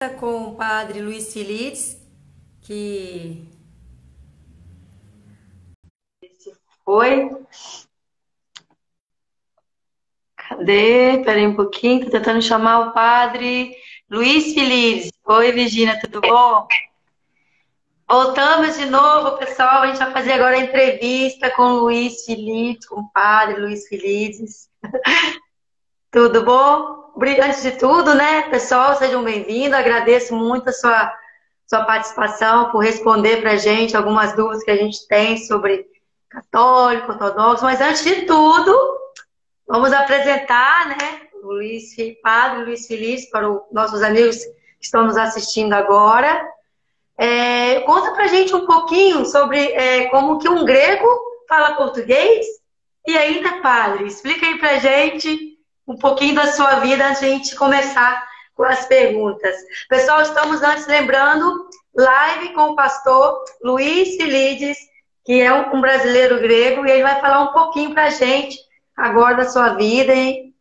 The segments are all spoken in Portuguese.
Com o padre Luiz Feliz, que foi. Cadê? Peraí um pouquinho, tô tentando chamar o padre Luiz Feliz. Oi, Virgínia, tudo bom? Voltamos de novo, pessoal. A gente vai fazer agora a entrevista com o Luiz Feliz, com o padre Luiz Feliz. Tudo bom? Antes de tudo, né, pessoal, sejam bem-vindos. Agradeço muito a sua participação, por responder para a gente algumas dúvidas que a gente tem sobre católico, ortodoxo. Mas antes de tudo, vamos apresentar, né, Padre Luiz Feliz para os nossos amigos que estão nos assistindo agora. Conta para a gente um pouquinho sobre como que um grego fala português e ainda padre. Explica aí para a gente um pouquinho da sua vida antes de a gente começar com as perguntas. Pessoal, estamos antes lembrando, live com o pastor Luiz Feliz, que é um brasileiro grego, e ele vai falar um pouquinho para a gente agora da sua vida e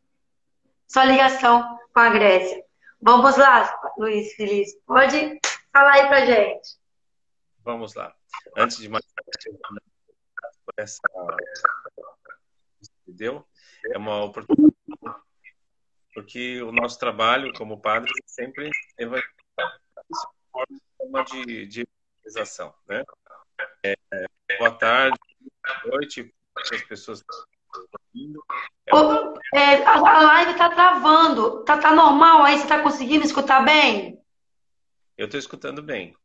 sua ligação com a Grécia. Vamos lá, Luiz Feliz, pode falar aí para a gente. Vamos lá. Antes de mais, por essa deu, é uma oportunidade, porque o nosso trabalho como padre sempre isso é uma forma de evangelização, né? Boa tarde, boa noite, as pessoas que estão ouvindo. A live está travando, tá normal aí? Você está conseguindo escutar bem? Eu estou escutando bem.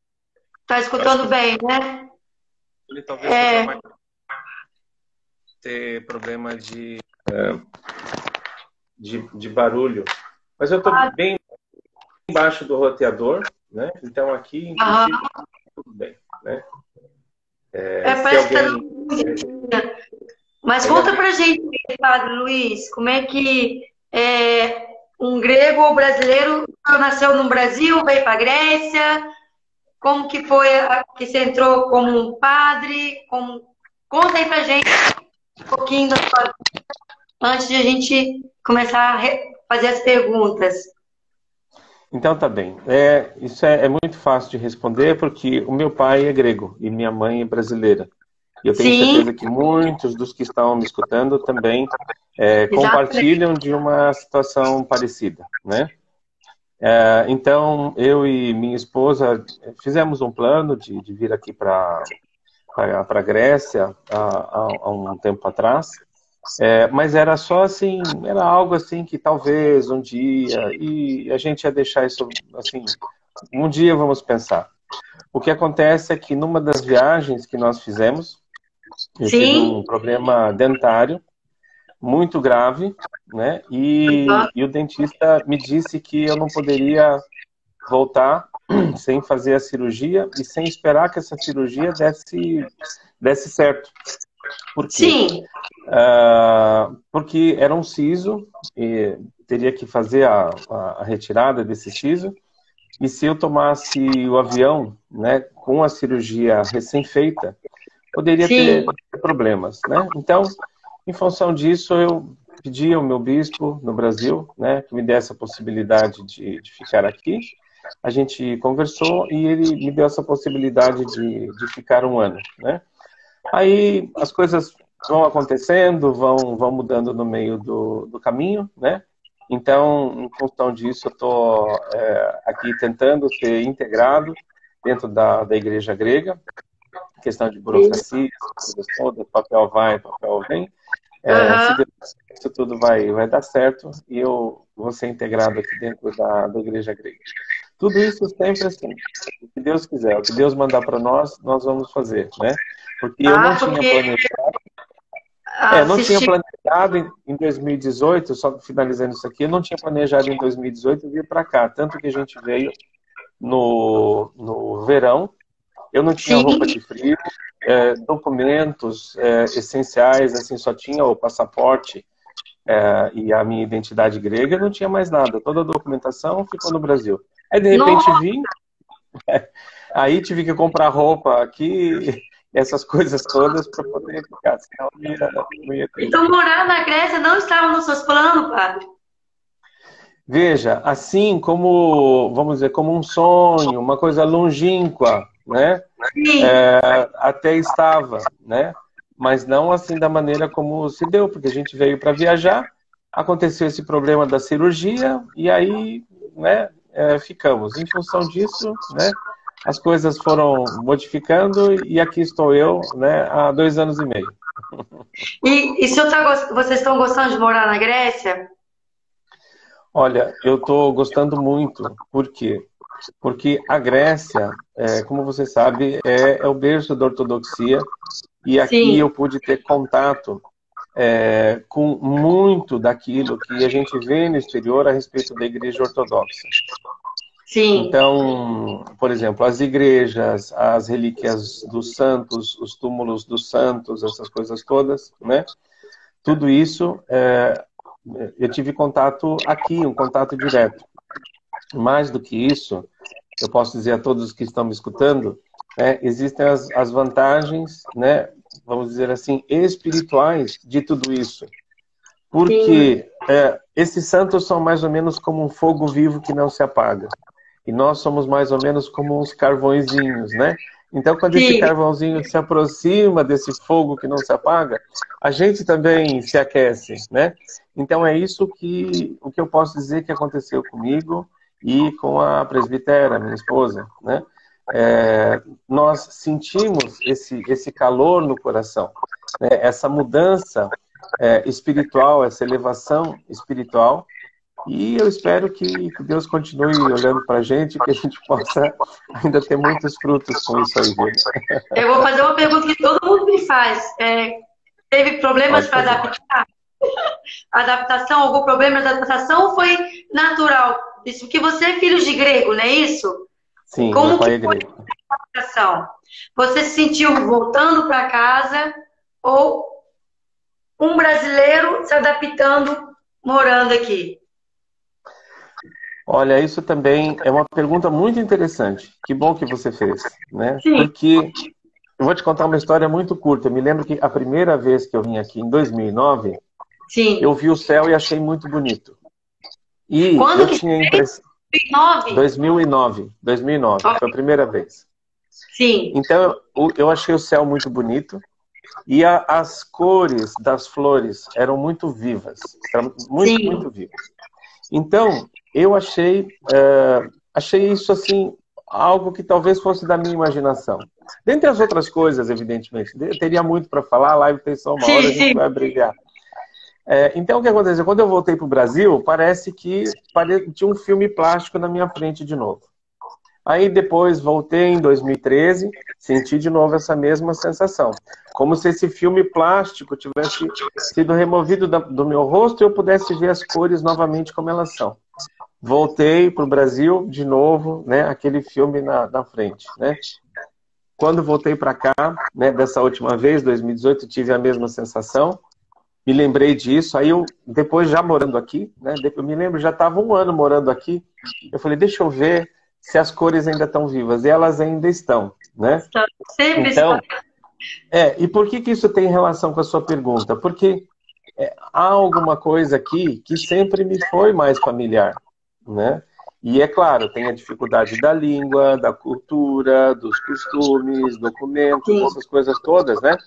Está escutando bem, né? Ele talvez seja mais ter problema de barulho. Mas eu estou bem embaixo do roteador, né? Então aqui, em princípio, tudo bem, né? Parece que Mas conta pra gente, Padre Luiz, como é que um grego ou brasileiro nasceu no Brasil, veio para a Grécia? Como que foi que você entrou como um padre? Conta aí pra gente um pouquinho da sua vida antes de a gente começar a fazer as perguntas. Então tá bem. Isso é muito fácil de responder porque o meu pai é grego e minha mãe é brasileira. E eu tenho certeza que muitos dos que estão me escutando também compartilham de uma situação parecida, né? Então, eu e minha esposa fizemos um plano de vir aqui para a Grécia há um tempo atrás. Mas era só assim, era algo assim que talvez um dia, e a gente ia deixar isso assim, um dia vamos pensar. O que acontece é que numa das viagens que nós fizemos, eu tive um problema dentário muito grave, né? E o dentista me disse que eu não poderia voltar sem fazer a cirurgia e sem esperar que essa cirurgia desse certo. Por quê? Sim. Porque era um siso, e teria que fazer a retirada desse siso, e se eu tomasse o avião, né, com a cirurgia recém-feita, poderia ter problemas, né? Então, em função disso, eu pedi ao meu bispo no Brasil, né, que me desse a possibilidade de ficar aqui. A gente conversou e ele me deu essa possibilidade de ficar um ano, né? Aí as coisas vão acontecendo, vão mudando no meio do caminho, né? Então, em função disso, eu estou aqui tentando ser integrado dentro da igreja grega, questão de burocracia, coisas todas, papel vai, papel vem. Se Deus, isso tudo vai dar certo e eu vou ser integrado aqui dentro da igreja grega. Tudo isso sempre assim, o que Deus quiser, o que Deus mandar para nós vamos fazer, né? Porque eu não tinha planejado. Não tinha planejado em 2018, só finalizando isso aqui, eu não tinha planejado em 2018 vir para cá, tanto que a gente veio no verão, eu não tinha roupa de frio, documentos essenciais, assim, só tinha o passaporte e a minha identidade grega, eu não tinha mais nada, toda a documentação ficou no Brasil. Aí de repente vim, aí tive que comprar roupa aqui, essas coisas todas para poder ficar, senão não ia ter. Então morar na Grécia não estava nos seus planos, padre? veja, assim como, vamos dizer, como um sonho, uma coisa longínqua, né? Sim, Até estava, né? Mas não assim da maneira como se deu, porque a gente veio para viajar, aconteceu esse problema da cirurgia e aí, né, ficamos. Em função disso, né, as coisas foram modificando e aqui estou eu, né, há 2 anos e meio. e o senhor vocês estão gostando de morar na Grécia? Olha, eu estou gostando muito. Por quê? Porque a Grécia, como você sabe, é o berço da ortodoxia e aqui Sim, eu pude ter contato com muito daquilo que a gente vê no exterior a respeito da Igreja Ortodoxa. sim, Então, por exemplo, as igrejas, as relíquias dos santos, os túmulos dos santos, essas coisas todas, né? Tudo isso eu tive contato aqui, um contato direto. Mais do que isso, eu posso dizer a todos que estão me escutando, né, existem as vantagens, né, vamos dizer assim, espirituais de tudo isso. sim, Porque esses santos são mais ou menos como um fogo vivo que não se apaga. E nós somos mais ou menos como uns carvõezinhos, né? Então, quando esse sim. carvãozinho se aproxima desse fogo que não se apaga, a gente também se aquece, né? Então, é isso o que eu posso dizer que aconteceu comigo e com a presbítera, minha esposa, né? Nós sentimos esse calor no coração, né? Essa mudança espiritual, essa elevação espiritual. E eu espero que Deus continue olhando para a gente, que a gente possa ainda ter muitos frutos com isso aí, viu? Eu vou fazer uma pergunta que todo mundo me faz. Teve problemas Pode para fazer. adaptar? Adaptação? Algum problema de adaptação ou foi natural? Isso que você é filho de grego, não é isso? Sim, meu Como que pai é foi grego. a adaptação? Você se sentiu voltando para casa ou um brasileiro se adaptando morando aqui? Olha, isso também é uma pergunta muito interessante. Que bom que você fez, né? Sim, Porque eu vou te contar uma história muito curta. Eu me lembro que a primeira vez que eu vim aqui, em 2009, eu sim. vi o céu e achei muito bonito. E Quando eu que tinha a foi? impressão... 2009? 2009, foi a primeira vez. Sim, Então, eu achei o céu muito bonito. E as cores das flores eram muito vivas, eram muito, muito sim, vivas. Então, eu achei isso assim, algo que talvez fosse da minha imaginação. Dentre as outras coisas, evidentemente, teria muito para falar, a live tem só 1 hora, a sim, gente sim. vai abreviar. Então, o que aconteceu? Quando eu voltei para o Brasil, parece que tinha um filme plástico na minha frente de novo. Aí depois voltei em 2013, senti de novo essa mesma sensação. Como se esse filme plástico tivesse sido removido do meu rosto e eu pudesse ver as cores novamente como elas são. Voltei para o Brasil de novo, né, aquele filme na frente. Né? Quando voltei para cá, né, dessa última vez, 2018, tive a mesma sensação. Me lembrei disso, aí eu, depois já morando aqui, né, eu me lembro, já estava 1 ano morando aqui, eu falei, deixa eu ver se as cores ainda estão vivas, e elas ainda estão, né? Sempre está. Então, e por que isso tem relação com a sua pergunta? Porque há alguma coisa aqui que sempre me foi mais familiar, né? E é claro, tem a dificuldade da língua, da cultura, dos costumes, documentos, Sim, essas coisas todas, né?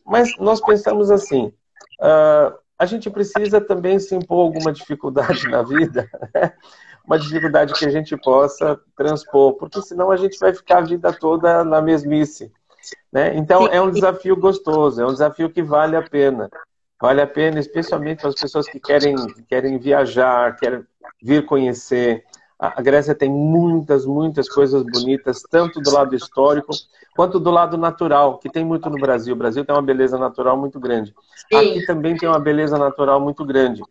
Mas nós pensamos assim, a gente precisa também se impor alguma dificuldade na vida, né? Uma dificuldade que a gente possa transpor, porque senão a gente vai ficar a vida toda na mesmice, né? Então sim, é um desafio gostoso, é um desafio que vale a pena. Vale a pena, especialmente para as pessoas que querem viajar, querem vir conhecer. A Grécia tem muitas, muitas coisas bonitas, tanto do lado histórico, quanto do lado natural, que tem muito no Brasil. O Brasil tem uma beleza natural muito grande. Aqui sim. também tem uma beleza natural muito grande.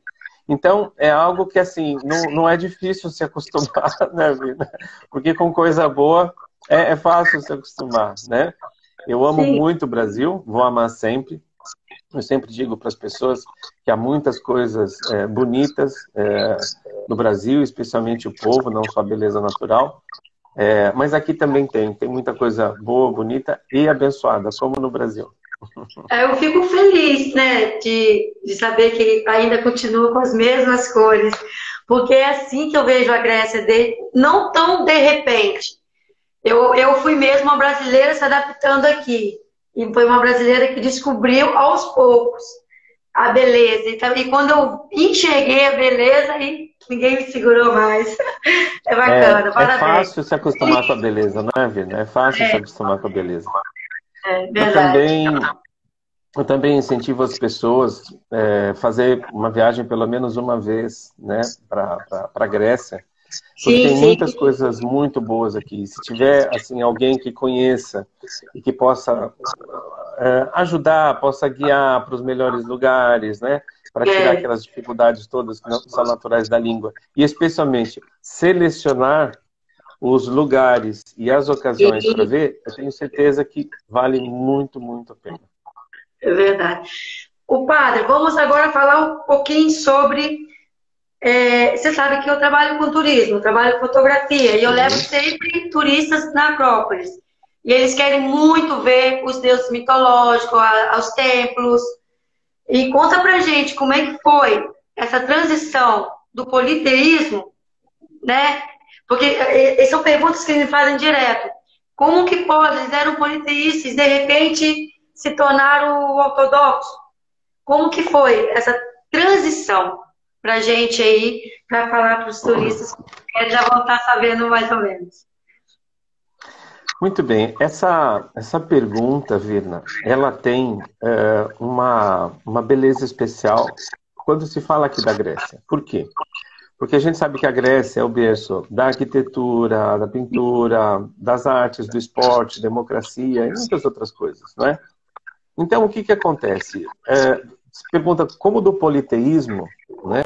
Então, é algo que, assim, não é difícil se acostumar, né, vida? Porque com coisa boa é fácil se acostumar, né? Eu amo Sim. muito o Brasil, vou amar sempre. Eu sempre digo para as pessoas que há muitas coisas bonitas no Brasil, especialmente o povo, não só a beleza natural. Mas aqui também tem muita coisa boa, bonita e abençoada, como no Brasil. Eu fico feliz, né, de saber que ainda continua com as mesmas cores. Porque é assim que eu vejo a Grécia, não tão de repente. Eu fui mesmo uma brasileira se adaptando aqui. E foi uma brasileira que descobriu aos poucos a beleza. Então, e quando eu enxerguei a beleza, aí ninguém me segurou mais. É bacana, É parabéns. fácil se acostumar com a beleza, não é, Vina? É fácil se acostumar com a beleza. É Eu verdade. também, eu também incentivo as pessoas a fazer uma viagem pelo menos uma vez, né, para a Grécia, porque Sim, tem sim. muitas coisas muito boas aqui. Se tiver assim alguém que conheça e que possa ajudar, possa guiar para os melhores lugares, né, para tirar É. aquelas dificuldades todas que não são naturais da língua e especialmente selecionar os lugares e as ocasiões para E ver, eu tenho certeza que vale muito, muito a pena. é verdade. O padre, vamos agora falar um pouquinho sobre. Você sabe que eu trabalho com turismo, eu trabalho com fotografia, e eu levo Sim. sempre turistas na Acrópolis. E eles querem muito ver os deuses mitológicos, os templos. E conta pra gente como é que foi essa transição do politeísmo, né? Porque são perguntas que me fazem direto. Como que pode, eles eram politeístas, de repente se tornaram ortodoxos? Como que foi essa transição pra gente aí, para falar para os turistas, que eles já vão estar sabendo mais ou menos? Muito bem. Essa pergunta, Virna, ela tem uma beleza especial quando se fala aqui da Grécia. Por quê? Porque a gente sabe que a Grécia é o berço da arquitetura, da pintura, das artes, do esporte, democracia e muitas outras coisas, não é? Então, o que que acontece? Se pergunta como do politeísmo, né?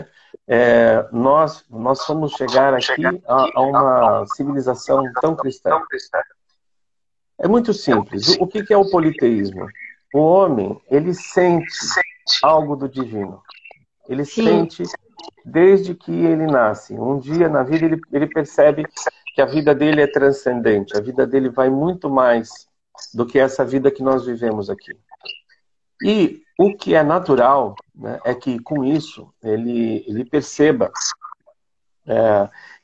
Nós fomos chegar aqui a uma civilização tão cristã. É muito simples. O que que é o politeísmo? O homem, ele sente algo do divino. Ele Sim, sente desde que ele nasce. Um dia na vida ele percebe que a vida dele é transcendente. A vida dele vai muito mais do que essa vida que nós vivemos aqui. E o que é natural, né, é que com isso ele perceba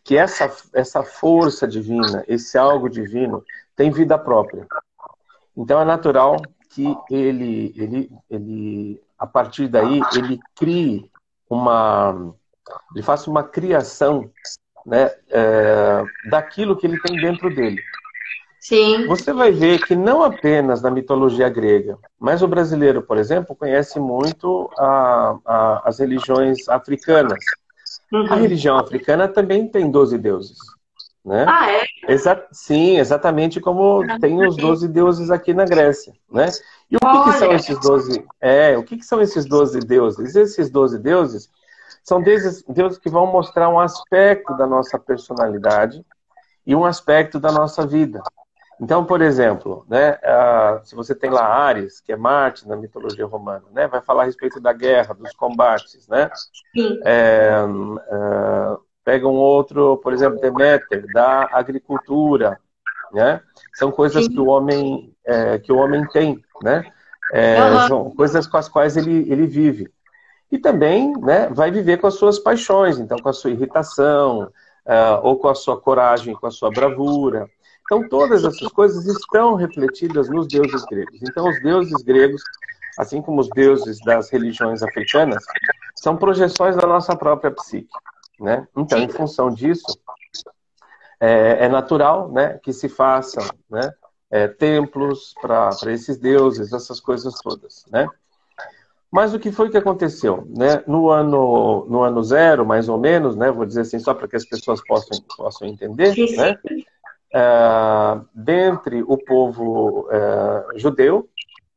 que essa força divina, esse algo divino, tem vida própria. Então é natural que a partir daí, ele faça uma criação, né, daquilo que ele tem dentro dele. sim. Você vai ver que não apenas na mitologia grega, mas o brasileiro, por exemplo, conhece muito as religiões africanas. A Uhum. religião africana também tem 12 deuses, né? Ah, é? Sim, exatamente como tem os 12 deuses aqui na Grécia, né? E o que que são Olha, esses 12? O que que são esses 12 deuses? Esses 12 deuses são deuses que vão mostrar um aspecto da nossa personalidade e um aspecto da nossa vida. Então, por exemplo, né, se você tem lá Ares, que é Marte na mitologia romana, né, vai falar a respeito da guerra, dos combates, né? sim, Pega um outro, por exemplo, Deméter, da agricultura, né? São coisas que o sim. homem tem, né? Aham, São coisas com as quais ele vive. E também, né, vai viver com as suas paixões, então com a sua irritação, ou com a sua coragem, com a sua bravura. Então todas essas coisas estão refletidas nos deuses gregos. Então os deuses gregos, assim como os deuses das religiões africanas, são projeções da nossa própria psique, né? Então, sim. em função disso, é natural, né, que se façam, né, templos para esses deuses, essas coisas todas, né? Mas o que foi que aconteceu, né? No ano zero, mais ou menos, né? Vou dizer assim, só para que as pessoas possam entender, Sim, né? sim. Dentre o povo judeu,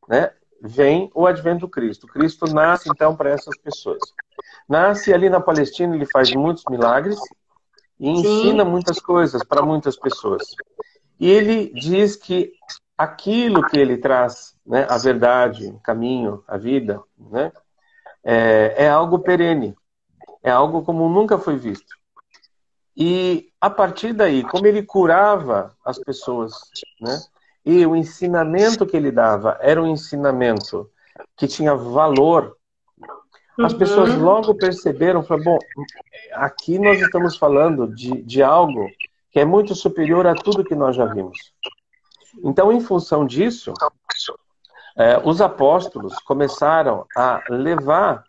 né? Vem o advento do Cristo. Cristo nasce, então, para essas pessoas. Nasce ali na Palestina, ele faz muitos milagres e ensina Sim, muitas coisas para muitas pessoas. E ele diz que aquilo que ele traz, né, a verdade, o caminho, a vida, né, é algo perene, é algo como nunca foi visto. E a partir daí, como ele curava as pessoas, né, e o ensinamento que ele dava era um ensinamento que tinha valor, as pessoas Uhum. logo perceberam, falaram, bom, aqui nós estamos falando de algo que é muito superior a tudo que nós já vimos. Então, em função disso, os apóstolos começaram a levar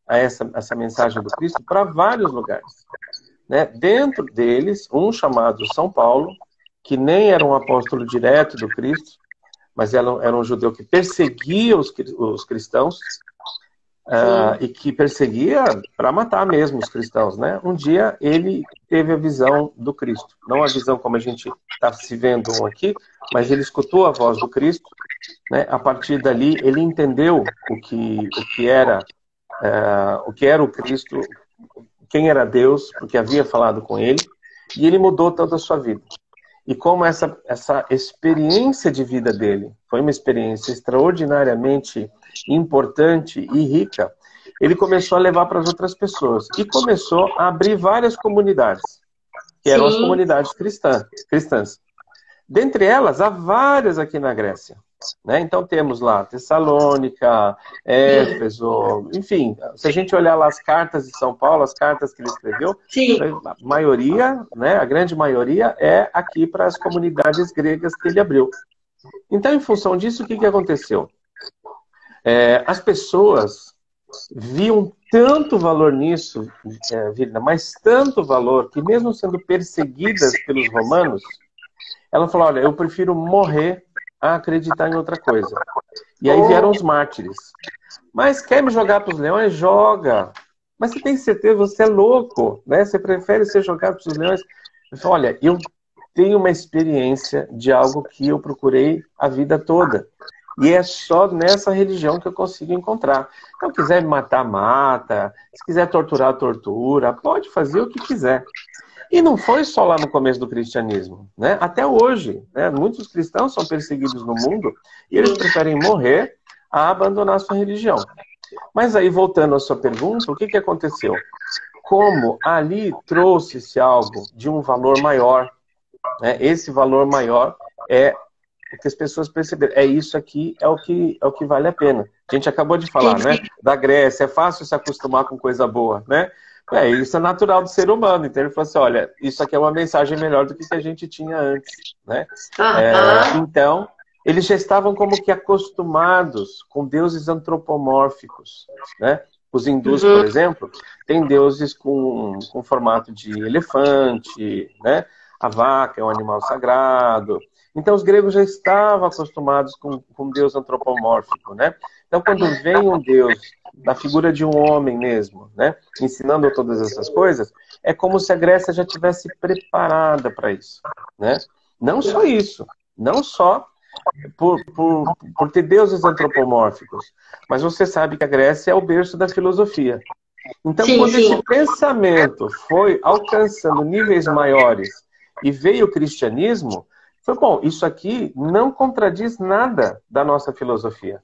essa mensagem do Cristo para vários lugares, né? Dentro deles, um chamado São Paulo, que nem era um apóstolo direto do Cristo, mas era um judeu que perseguia os cristãos, e que perseguia para matar mesmo os cristãos, né? Um dia ele teve a visão do Cristo, não a visão como a gente está se vendo aqui, mas ele escutou a voz do Cristo, né? A partir dali ele entendeu o que era o Cristo, quem era Deus, porque havia falado com ele, e ele mudou toda a sua vida. E como essa experiência de vida dele foi uma experiência extraordinariamente importante e rica, ele começou a levar para as outras pessoas. E começou a abrir várias comunidades, que eram as Sim. comunidades cristãs. Dentre elas, há várias aqui na Grécia, né? Então temos lá Tessalônica, Éfeso, enfim, se a gente olhar lá as cartas de São Paulo, as cartas que ele escreveu, Sim. a maioria, né, a grande maioria é aqui para as comunidades gregas que ele abriu. Então, em função disso, o que aconteceu? As pessoas viam tanto valor nisso, Virna, mas tanto valor, que mesmo sendo perseguidas pelos romanos, ela falou, olha, eu prefiro morrer a acreditar em outra coisa. E aí vieram os mártires. Mas quer me jogar para os leões? Joga. Mas você tem certeza, você é louco, né? Você prefere ser jogado para os leões? Eu falei, olha, eu tenho uma experiência de algo que eu procurei a vida toda. E é só nessa religião que eu consigo encontrar. Então, se quiser me matar, mata. Se quiser torturar, tortura. Pode fazer o que quiser. E não foi só lá no começo do cristianismo, né? Até hoje, né? Muitos cristãos são perseguidos no mundo e eles preferem morrer a abandonar a sua religião. Mas aí, voltando à sua pergunta, o que aconteceu? Como ali trouxe-se algo de um valor maior, né? Esse valor maior é o que as pessoas perceberam. É isso aqui, é o que vale a pena. A gente acabou de falar, né? Da Grécia, é fácil se acostumar com coisa boa, né? Isso é natural do ser humano. Então ele falou assim, olha, isso aqui é uma mensagem melhor do que a gente tinha antes, né? Então, eles já estavam como que acostumados com deuses antropomórficos, né? Os hindus, por exemplo, têm deuses com formato de elefante, né? A vaca é um animal sagrado. Então, os gregos já estavam acostumados com Deus antropomórfico, né? Então, quando vem um Deus da figura de um homem mesmo, né? Ensinando todas essas coisas, é como se a Grécia já tivesse preparada para isso, né? Não só isso, não só por ter deuses antropomórficos, mas você sabe que a Grécia é o berço da filosofia. Então, quando esse pensamento foi alcançando níveis maiores e veio o cristianismo, foi bom, isso aqui não contradiz nada da nossa filosofia.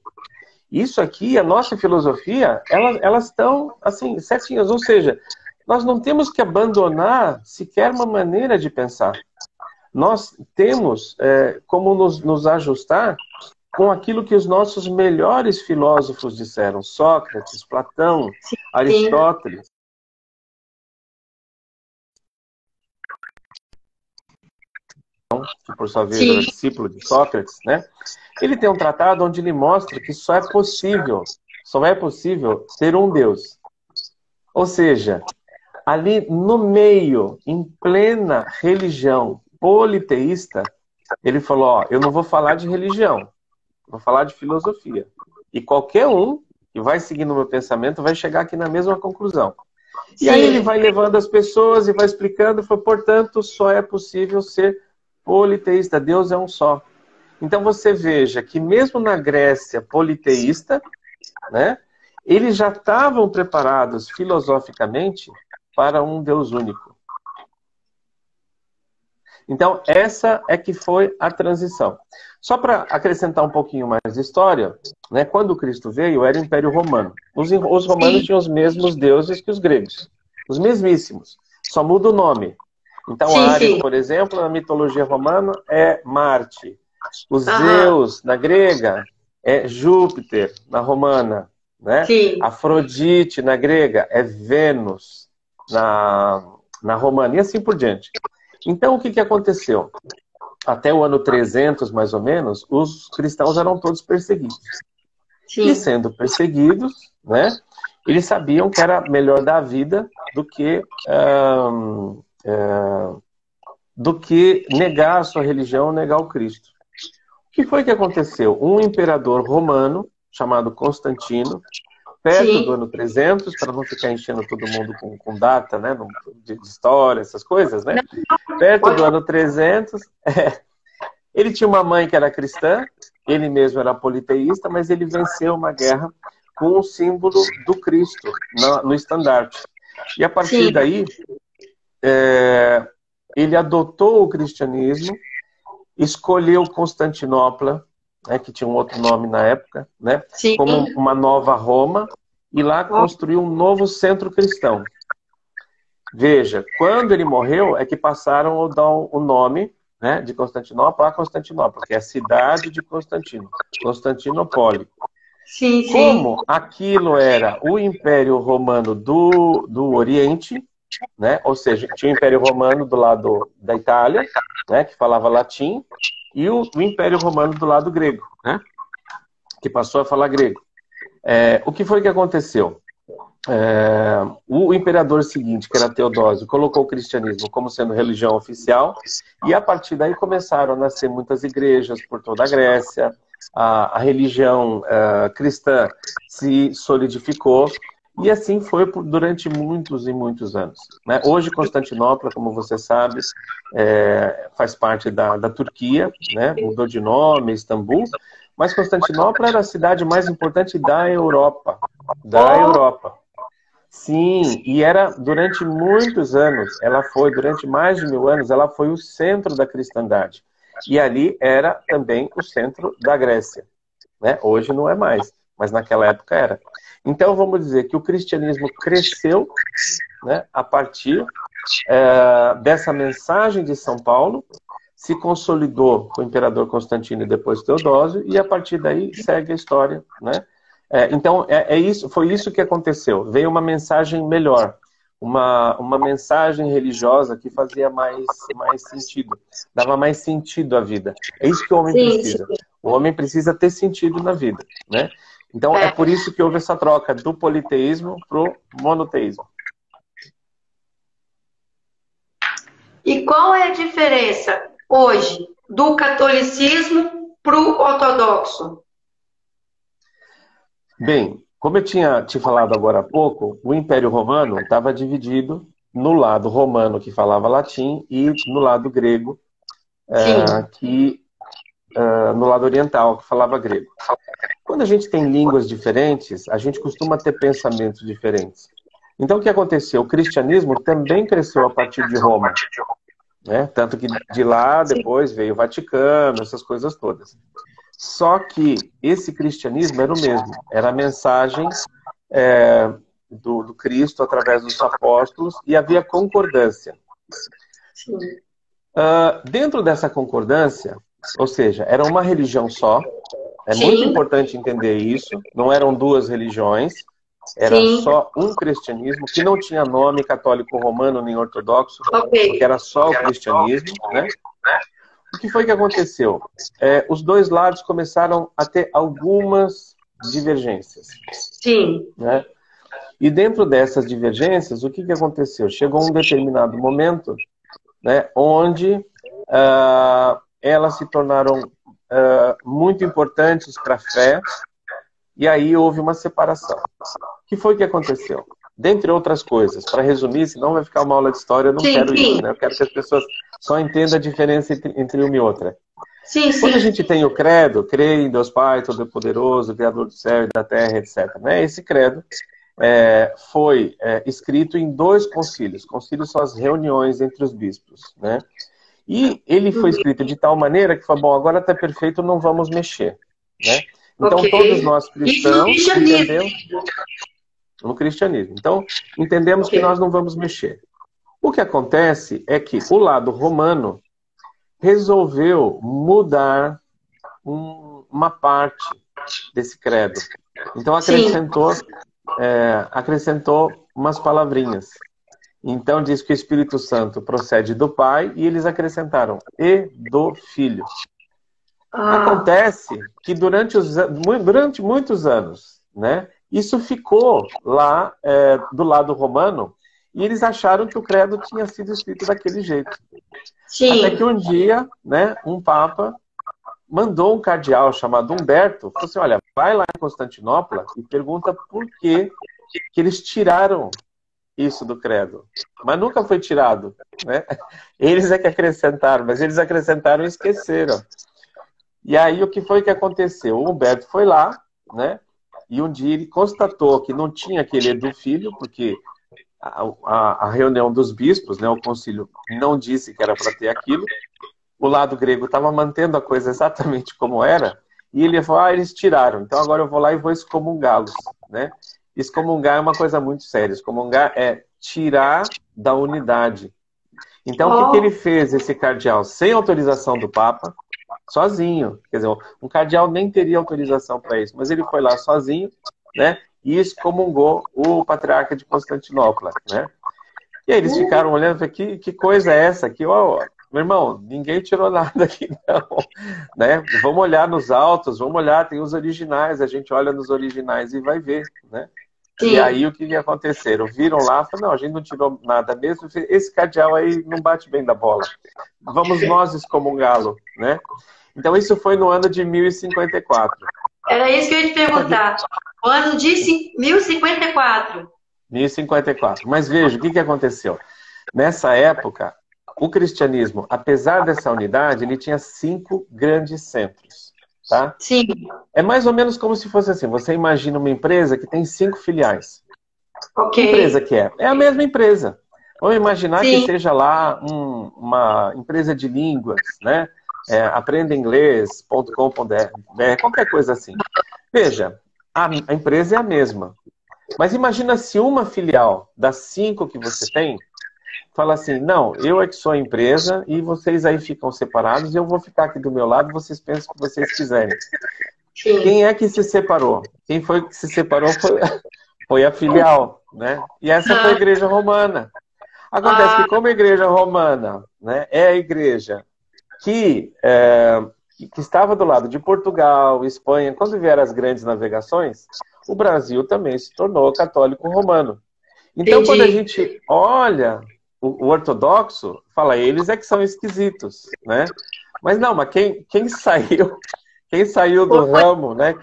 Isso aqui, a nossa filosofia, elas estão assim, certinhas. Ou seja, nós não temos que abandonar sequer uma maneira de pensar. Nós temos como nos ajustar com aquilo que os nossos melhores filósofos disseram. Sócrates, Platão, Aristóteles. Que por sua vez era discípulo de Sócrates, né? Ele tem um tratado onde ele mostra que só é possível ter um Deus. Ou seja, ali no meio, em plena religião politeísta, ele falou, ó, eu não vou falar de religião, vou falar de filosofia. E qualquer um que vai seguindo o meu pensamento vai chegar aqui na mesma conclusão. E aí ele vai levando as pessoas e vai explicando, portanto, só é possível ser politeísta, Deus é um só. Então você veja que mesmo na Grécia politeísta, né, eles já estavam preparados filosoficamente para um Deus único. Então essa é que foi a transição. Só para acrescentar um pouquinho mais de história, né, quando Cristo veio era o Império Romano. Os romanos tinham os mesmos deuses que os gregos, os mesmíssimos, só muda o nome. Então Ares, por exemplo, na mitologia romana é Marte. Os Zeus, na grega, é Júpiter, na romana. né? Sim. Afrodite na grega é Vênus na romana, e assim por diante. Então, o que aconteceu? Até o ano 300, mais ou menos, os cristãos eram todos perseguidos. E Sim. sendo perseguidos, né, eles sabiam que era melhor dar a vida do que negar a sua religião, negar o Cristo. O que foi que aconteceu? Um imperador romano, chamado Constantino, perto do Sim. ano 300, para não ficar enchendo todo mundo com data, né, de história, essas coisas, né? Perto do Pode. ano 300, ele tinha uma mãe que era cristã, ele mesmo era politeísta, mas ele venceu uma guerra com o símbolo do Cristo no estandarte. E a partir Sim. daí, ele adotou o cristianismo, escolheu Constantinopla, né, que tinha um outro nome na época, né, Sim. como uma nova Roma, e lá construiu um novo centro cristão. Veja, quando ele morreu, é que passaram a dar o nome, né, de Constantinopla a Constantinopla, que é a cidade de Constantino, Constantinopole. Sim, sim. Como aquilo era o Império Romano do Oriente, né, ou seja, tinha o Império Romano do lado da Itália, né, que falava latim, e o Império Romano do lado grego, né, que passou a falar grego. O que foi que aconteceu? O imperador seguinte, que era Teodósio, colocou o cristianismo como sendo religião oficial, e a partir daí começaram a nascer muitas igrejas por toda a Grécia, a religião cristã se solidificou, e assim foi durante muitos e muitos anos, né? Hoje Constantinopla, como você sabe, faz parte da Turquia, né? Mudou de nome, Istambul, mas Constantinopla era a cidade mais importante da Europa. Da Europa. Sim, e era durante muitos anos, durante mais de 1000 anos, ela foi o centro da cristandade. E ali era também o centro da Grécia, né? Hoje não é mais, mas naquela época era. Então vamos dizer que o cristianismo cresceu, né, a partir dessa mensagem de São Paulo, se consolidou com o imperador Constantino e depois Teodósio, e a partir daí segue a história, né? Então, foi isso que aconteceu. Veio uma mensagem melhor, uma mensagem religiosa que fazia mais sentido, dava mais sentido à vida. É isso que o homem precisa. Sim. O homem precisa ter sentido na vida, né? Então, é por isso que houve essa troca do politeísmo pro monoteísmo. E qual é a diferença hoje do catolicismo para o ortodoxo? Bem, como eu tinha te falado agora há pouco, o Império Romano estava dividido no lado romano, que falava latim, e no lado grego, no lado oriental, que falava grego. Quando a gente tem línguas diferentes, a gente costuma ter pensamentos diferentes. Então, o que aconteceu? O cristianismo também cresceu a partir de Roma, né? Tanto que de lá depois veio o Vaticano, essas coisas todas. Só que esse cristianismo era o mesmo, era a mensagem do Cristo através dos apóstolos, e havia concordância. Sim. Dentro dessa concordância, ou seja, era uma religião só, é Sim. muito importante entender isso, não eram duas religiões, era só um cristianismo, que não tinha nome católico romano nem ortodoxo, porque era só o cristianismo, né? O que foi que aconteceu? Os dois lados começaram a ter algumas divergências. Sim. Né? E dentro dessas divergências, o que aconteceu? Chegou um determinado momento, né, onde elas se tornaram muito importantes para a fé, e aí houve uma separação. O que foi que aconteceu? Dentre outras coisas, para resumir, senão vai ficar uma aula de história, eu não quero isso, né? Eu quero que as pessoas só entendam a diferença entre uma e outra. Quando a gente tem o credo, creio em Deus Pai, Todo-Poderoso, Criador do céu e da terra, etc., né? Esse credo foi escrito em 2 concílios. Concílios são as reuniões entre os bispos, né? E ele foi escrito de tal maneira que falou, bom, agora está perfeito, não vamos mexer, né? Então, todos nós cristãos entendemos no cristianismo. Então, entendemos que nós não vamos mexer. O que acontece é que o lado romano resolveu mudar uma parte desse credo, Então Sim. acrescentou umas palavrinhas. Então diz que o Espírito Santo procede do Pai e eles acrescentaram e do Filho. Ah, Acontece que durante muitos anos, né, isso ficou lá do lado romano e eles acharam que o credo tinha sido escrito daquele jeito. Até que sim. um dia, né, um papa mandou um cardeal chamado Humberto, falou assim, olha, vai lá em Constantinopla e pergunta por que eles tiraram isso do credo. Mas nunca foi tirado, né? Eles é que acrescentaram, mas eles acrescentaram e esqueceram. E aí o que foi que aconteceu? O Humberto foi lá, né? E um dia ele constatou que não tinha aquele Edu Filho, porque a reunião dos bispos, né, o concílio, não disse que era para ter aquilo. O lado grego estava mantendo a coisa exatamente como era, e ele falou, eles tiraram, então agora eu vou lá e vou excomungá-los, né? Excomungar é uma coisa muito séria. Excomungar é tirar da unidade. Então, o que ele Oh, fez, esse cardeal, sem autorização do Papa, sozinho? Quer dizer, um cardeal nem teria autorização para isso, mas ele foi lá sozinho, né? E excomungou o patriarca de Constantinopla, né? E aí eles ficaram olhando e falaram, que coisa é essa aqui? Oh, meu irmão, ninguém tirou nada aqui, não. Né? Vamos olhar nos autos, vamos olhar, tem os originais, a gente olha nos originais e vai ver, né? E aí sim. o que aconteceram? Viram lá, falaram, não, a gente não tirou nada mesmo, esse cardeal aí não bate bem da bola. Vamos nós excomungá-lo, né? Então isso foi no ano de 1054. Era isso que eu ia te perguntar. O ano de 1054. 1054. Mas veja, o que aconteceu? Nessa época, o cristianismo, apesar dessa unidade, ele tinha 5 grandes centros, tá? Sim. É mais ou menos como se fosse assim, você imagina uma empresa que tem 5 filiais. Ok. Que empresa que é? É a mesma empresa. Vamos imaginar que Sim. seja lá uma empresa de línguas, né? Aprendeinglês.com.br, qualquer coisa assim. Veja, a empresa é a mesma. Mas imagina se uma filial das 5 que você tem fala assim, não, eu é que sou a empresa e vocês aí ficam separados e eu vou ficar aqui do meu lado, vocês pensam o que vocês quiserem. Sim. Quem é que se separou? Quem foi que se separou foi a filial, né? E essa foi a igreja romana. Acontece que Ah, como a igreja romana, né, é a igreja que estava do lado de Portugal, Espanha, quando vieram as grandes navegações, o Brasil também se tornou católico romano. Então, quando a entendi. gente olha o ortodoxo, fala, eles é que são esquisitos, né? Mas não, mas quem saiu do ramo, né?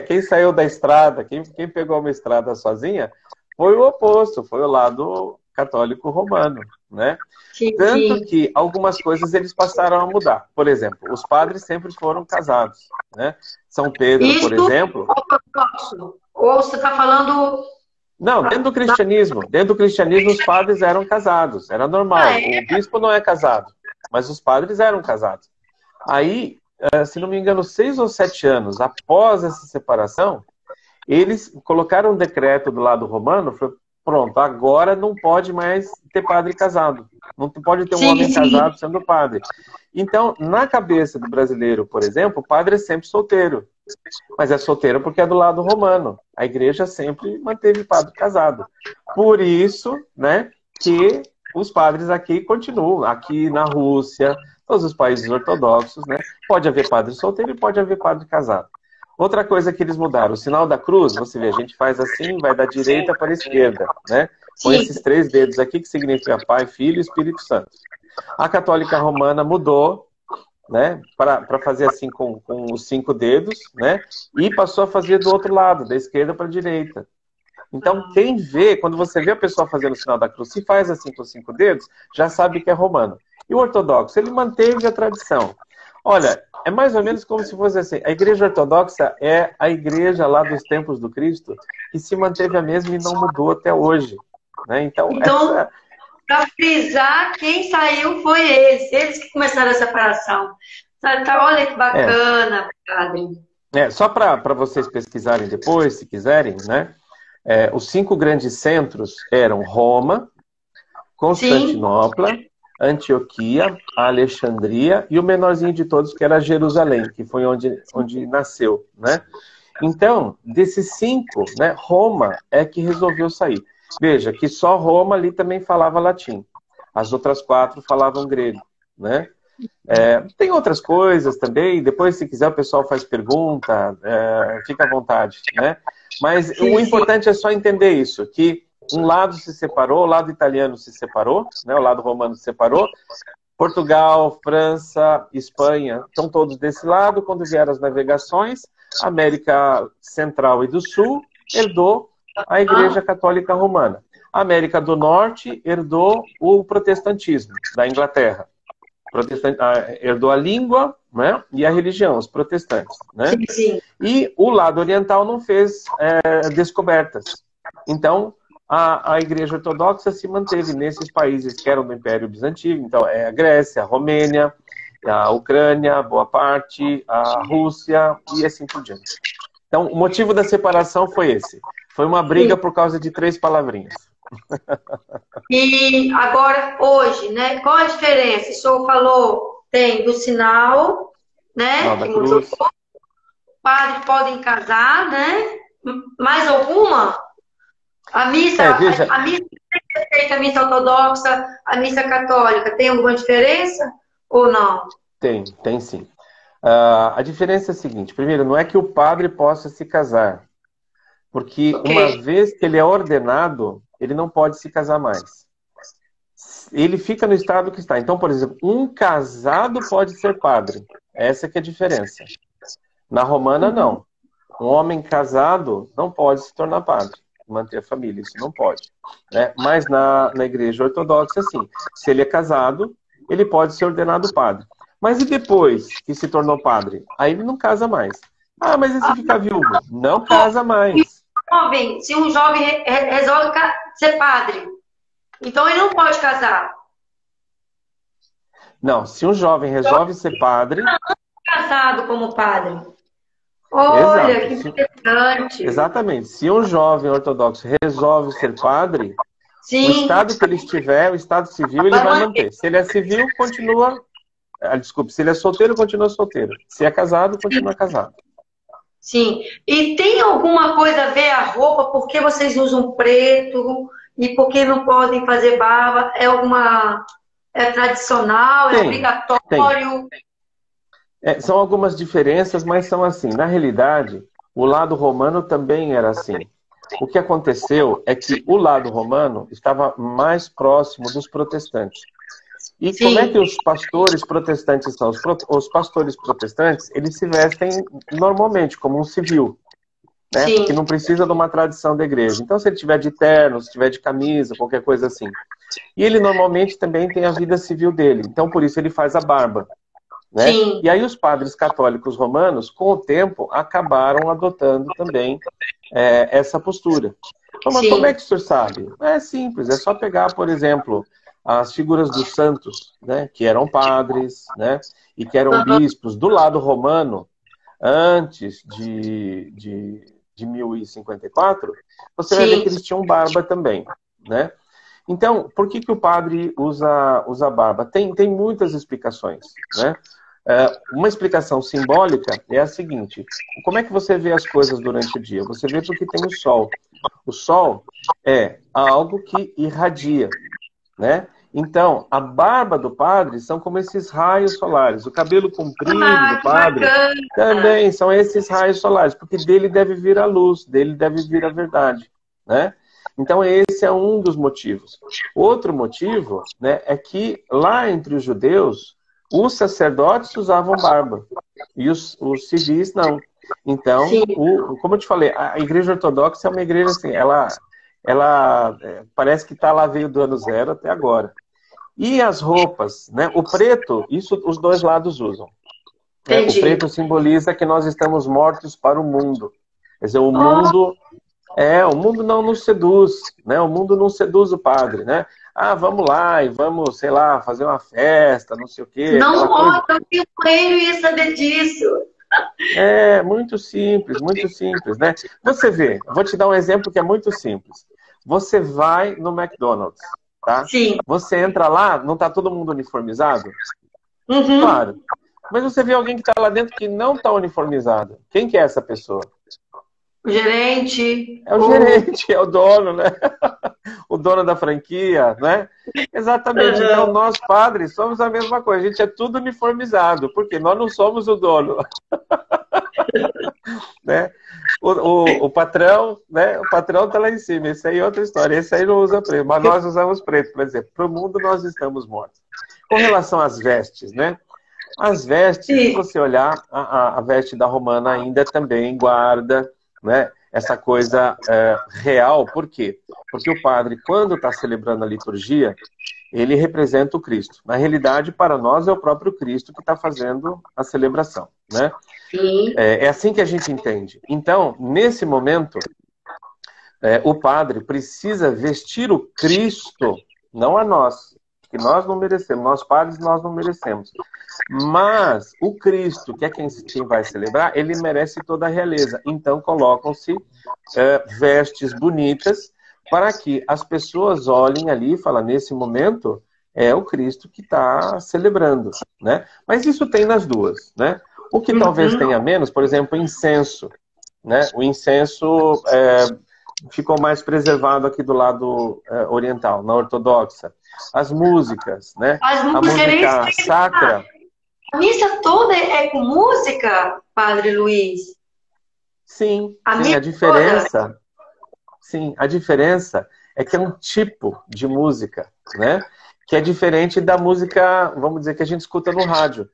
Quem saiu da estrada, quem pegou uma estrada sozinha, foi o oposto, foi o lado católico romano, né? Sim, Tanto sim. que algumas coisas eles passaram a mudar. Por exemplo, os padres sempre foram casados, né? São Pedro, por Isso exemplo. ortodoxo. Ou você está falando Não, dentro do cristianismo os padres eram casados, era Ah, normal. é? O bispo não é casado, mas os padres eram casados. Aí, se não me engano, 6 ou 7 anos após essa separação, eles colocaram um decreto do lado romano, foi, pronto, agora não pode mais ter padre casado. Não pode ter um Sim, homem sim. casado sendo padre. Então, na cabeça do brasileiro, por exemplo, o padre é sempre solteiro. Mas é solteiro porque é do lado romano. A igreja sempre manteve padre casado. Por isso, né, que os padres aqui continuam. Aqui na Rússia, todos os países ortodoxos, né, pode haver padre solteiro e pode haver padre casado. Outra coisa que eles mudaram, o sinal da cruz, você vê, a gente faz assim, vai da direita para a esquerda, né? Com Sim. esses 3 dedos aqui, que significa Pai, Filho e Espírito Santo. A católica romana mudou, né, para fazer assim com os 5 dedos, né, e passou a fazer do outro lado, da esquerda para a direita. Então, quem vê, quando você vê a pessoa fazendo o sinal da cruz, se faz assim com os 5 dedos, já sabe que é romano. E o ortodoxo, ele manteve a tradição. Olha, é mais ou menos como se fosse assim, a igreja ortodoxa é a igreja lá dos tempos do Cristo, que se manteve a mesma e não mudou até hoje. Né? Então, Então, essa... para frisar, quem saiu foi eles. Eles que começaram a separação. Olha que É, bacana, padre. só para vocês pesquisarem depois, se quiserem, né? Os 5 grandes centros eram Roma, Sim, Constantinopla, Antioquia, Alexandria e o menorzinho de todos, que era Jerusalém, que foi onde nasceu, né? Então, desses 5, né, Roma é que resolveu sair. Veja que só Roma ali também falava latim. As outras 4 falavam grego, né? Tem outras coisas também, depois se quiser o pessoal faz pergunta, fica à vontade, né? Mas o importante é só entender isso, que um lado se separou, o lado italiano se separou, né? O lado romano se separou, Portugal, França, Espanha, estão todos desse lado. Quando vieram as navegações, América Central e do Sul herdou a Igreja Católica Romana. A América do Norte herdou o protestantismo da Inglaterra. Herdou a língua, né, e a religião, os protestantes. Né? E o lado oriental não fez descobertas. Então, a Igreja Ortodoxa se manteve nesses países que eram do Império Bizantino. Então, a Grécia, a Romênia, a Ucrânia, boa parte, a Rússia e assim por diante. Então, o motivo da separação foi esse. Foi uma briga por causa de 3 palavrinhas. E agora, hoje, né? Qual a diferença? O senhor falou, tem do sinal, né? Da cruz. Padres podem casar, né? Mais alguma? A missa a missa ortodoxa, a missa católica, tem alguma diferença ou não? Tem sim. A diferença é a seguinte: primeiro, não é que o padre possa se casar, porque uma vez que ele é ordenado, ele não pode se casar mais. Ele fica no estado que está. Então, por exemplo, um casado pode ser padre. Essa que é a diferença. Na romana, não. Um homem casado não pode se tornar padre, manter a família, isso não pode. Né? Mas na igreja ortodoxa, sim. Se ele é casado, ele pode ser ordenado padre. Mas e depois que se tornou padre? Aí ele não casa mais. Ah, mas e se ficar viúvo? Não casa mais. Se um jovem resolve ser padre, então ele não pode casar. Não, se um jovem resolve ser padre... Casado como padre. Olha, exato. Que interessante. Exatamente. Se um jovem ortodoxo resolve ser padre, sim, o estado que ele estiver, o estado civil, ele vai manter. Se ele é civil, continua... desculpe, se ele é solteiro, continua solteiro. Se é casado, continua casado. Sim. E tem alguma coisa a ver a roupa? Por que vocês usam preto? E por que não podem fazer barba? É tradicional? É obrigatório? São algumas diferenças, mas são assim. Na realidade, o lado romano também era assim. O que aconteceu é que o lado romano estava mais próximo dos protestantes. E sim, como é que os pastores protestantes são? Os pastores protestantes, eles se vestem normalmente, como um civil, né? Que não precisa de uma tradição da igreja. Então, se ele tiver de terno, se tiver de camisa, qualquer coisa assim. E ele normalmente também tem a vida civil dele. Então, por isso ele faz a barba. Né? E aí os padres católicos romanos, com o tempo, acabaram adotando também essa postura. Então, mas como é que o senhor sabe? É simples, é só pegar, por exemplo, as figuras dos santos, né, que eram padres, né, e que eram bispos do lado romano, antes de 1054, você vai ver que eles tinham barba também, né? Então, por que o padre usa barba? Tem muitas explicações, né? Uma explicação simbólica é a seguinte: como é que você vê as coisas durante o dia? Você vê porque tem o sol. O sol é algo que irradia, né? Então, a barba do padre são como esses raios solares. O cabelo comprido do padre também são esses raios solares, porque dele deve vir a luz, dele deve vir a verdade, né? Então, esse é um dos motivos. Outro motivo, né, é que lá entre os judeus, os sacerdotes usavam barba e os civis não. Então, como eu te falei, a igreja ortodoxa é uma igreja assim, ela parece que tá lá, veio do ano 0 até agora. E as roupas, né? O preto, isso os dois lados usam. Né? O preto simboliza que nós estamos mortos para o mundo. Quer dizer, o mundo não nos seduz, né? O mundo não seduz o padre, né? Ah, vamos lá e vamos, sei lá, fazer uma festa, não sei o quê. Não, eu tenho coelho ia saber disso. É, muito simples, né? Você vê, vou te dar um exemplo que é muito simples. Você vai no McDonald's, tá? Sim. Você entra lá, não tá todo mundo uniformizado? Uhum. Claro. Mas você vê alguém que tá lá dentro que não tá uniformizado. Quem que é essa pessoa? O gerente, É o gerente, é o dono, né? O dono da franquia, né? Exatamente. Então, Aham. nós padres somos a mesma coisa. A gente é tudo uniformizado, porque nós não somos o dono, né? O patrão, né? O patrão tá lá em cima. Esse aí é outra história. Esse aí não usa preto, mas nós usamos preto, por exemplo. Para o mundo, nós estamos mortos. Com relação às vestes, né? As vestes, se Sim. você olhar, a veste da romana ainda também guarda, né, essa coisa real. Por quê? Porque o padre, quando está celebrando a liturgia, ele representa o Cristo. Na realidade, para nós, é o próprio Cristo que está fazendo a celebração, né? Sim. É assim que a gente entende. Então, nesse momento, o padre precisa vestir o Cristo, não a nós, que nós não merecemos. Nós padres, nós não merecemos. Mas o Cristo, que é quem vai celebrar, ele merece toda a realeza. Então colocam-se vestes bonitas para que as pessoas olhem ali e falem, nesse momento é o Cristo que está celebrando, né? Mas isso tem nas duas, né? O que talvez Uhum. tenha menos, por exemplo, o incenso, né? O incenso ficou mais preservado aqui do lado oriental, na ortodoxa. As músicas, né? As A músicas nem música sei. sacra. A missa toda é com música, Padre Luiz? Sim, A sim, missa toda? a diferença é que é um tipo de música, né? Que é diferente da música, vamos dizer, que a gente escuta no rádio.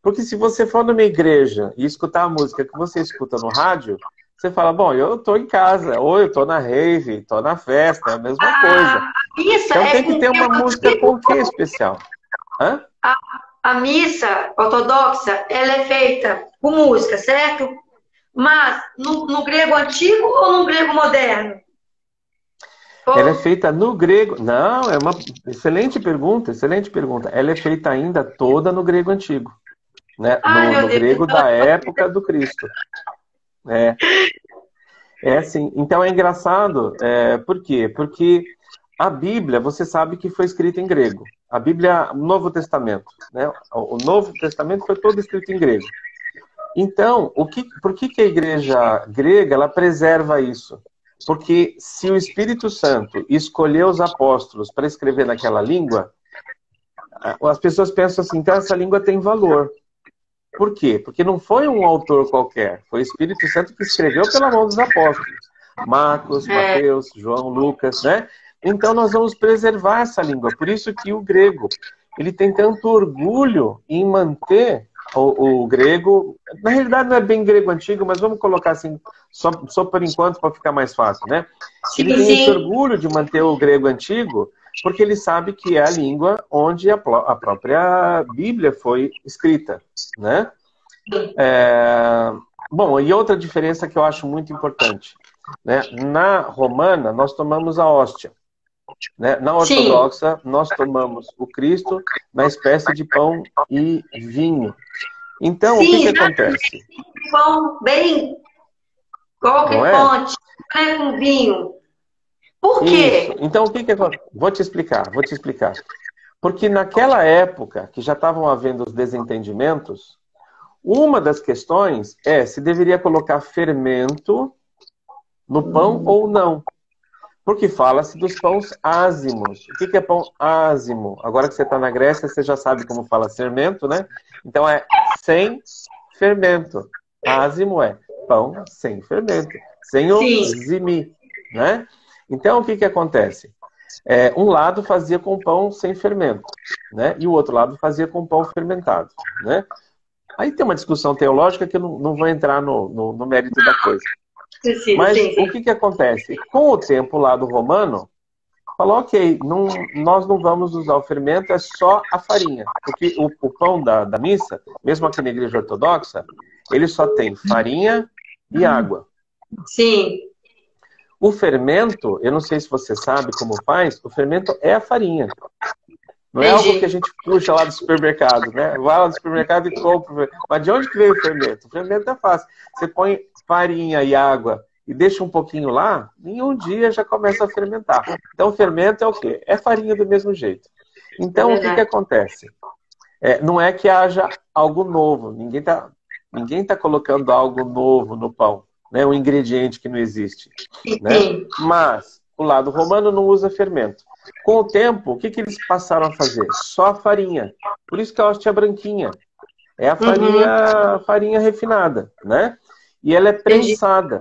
Porque se você for numa igreja e escutar a música que você escuta no rádio, você fala, bom, eu estou em casa, ou eu estou na rave, estou na festa, é a mesma coisa. A missa Então é tem que com ter uma tema música com antigo? o que especial? Hã? A missa ortodoxa, ela é feita com música, certo? Mas no grego antigo ou no grego moderno? Ela é Ou- feita no grego. Não, é uma excelente pergunta, excelente pergunta. Ela é feita ainda toda no grego antigo, né? Ai, meu No Deus. grego da época do Cristo. É, é assim. Então é engraçado. Por quê? Porque a Bíblia, você sabe que foi escrita em grego. A Bíblia, o Novo Testamento, né? O Novo Testamento foi todo escrito em grego. Então, por que a igreja grega ela preserva isso? Porque se o Espírito Santo escolheu os apóstolos para escrever naquela língua, as pessoas pensam assim, então essa língua tem valor. Por quê? Porque não foi um autor qualquer, foi o Espírito Santo que escreveu pela mão dos apóstolos. Marcos, É, Mateus, João, Lucas, né? Então nós vamos preservar essa língua. Por isso que o grego, ele tem tanto orgulho em manter o grego. Na realidade não é bem grego antigo, mas vamos colocar assim, só por enquanto para ficar mais fácil, né? Ele sim, tem esse sim. orgulho de manter o grego antigo, porque ele sabe que é a língua onde a própria Bíblia foi escrita, né? Bom, e outra diferença que eu acho muito importante, né? Na romana, nós tomamos a hóstia, né? Na Sim, ortodoxa, nós tomamos o Cristo na espécie de pão e vinho. Então, o que sim, que exatamente. acontece? Pão bem, Não qualquer é? pão antigo, né, com vinho. Por Isso. quê? Então, o que que acontece? Vou te explicar, vou te explicar. Porque naquela época, que já estavam havendo os desentendimentos, uma das questões é se deveria colocar fermento no pão ou não. Porque fala-se dos pães ázimos. O que que é pão ázimo? Agora que você está na Grécia, você já sabe como fala fermento, né? Então é sem fermento. Ázimo é pão sem fermento, sem o Sim, zimi, né? Então o que que acontece? Um lado fazia com pão sem fermento, né? E o outro lado fazia com pão fermentado, né? Aí tem uma discussão teológica que eu não vou entrar no mérito da coisa. sim, Mas sim, o sim. que que acontece? Com o tempo lá do romano, falou, ok, nós não vamos usar o fermento, é só a farinha. Porque o pão da missa, mesmo aqui na igreja ortodoxa, ele só tem farinha e água. Sim, O fermento, eu não sei se você sabe como faz, o fermento é a farinha. Não é algo que a entendi. gente puxa lá do supermercado, né? Vai lá no supermercado e compra. Mas de onde que veio o fermento? O fermento é fácil. Você põe farinha e água e deixa um pouquinho lá, em um dia já começa a fermentar. Então, o fermento é o quê? É farinha do mesmo jeito. É Então, o que que verdade. acontece? Não é que haja algo novo. Ninguém tá colocando algo novo no pão. né? Um ingrediente que não existe, né? Sim. Mas o lado romano não usa fermento. Com o tempo, o que eles passaram a fazer? Só a farinha. Por isso que a hóstia é branquinha. É a Uhum. farinha refinada, né? E ela é Entendi. prensada.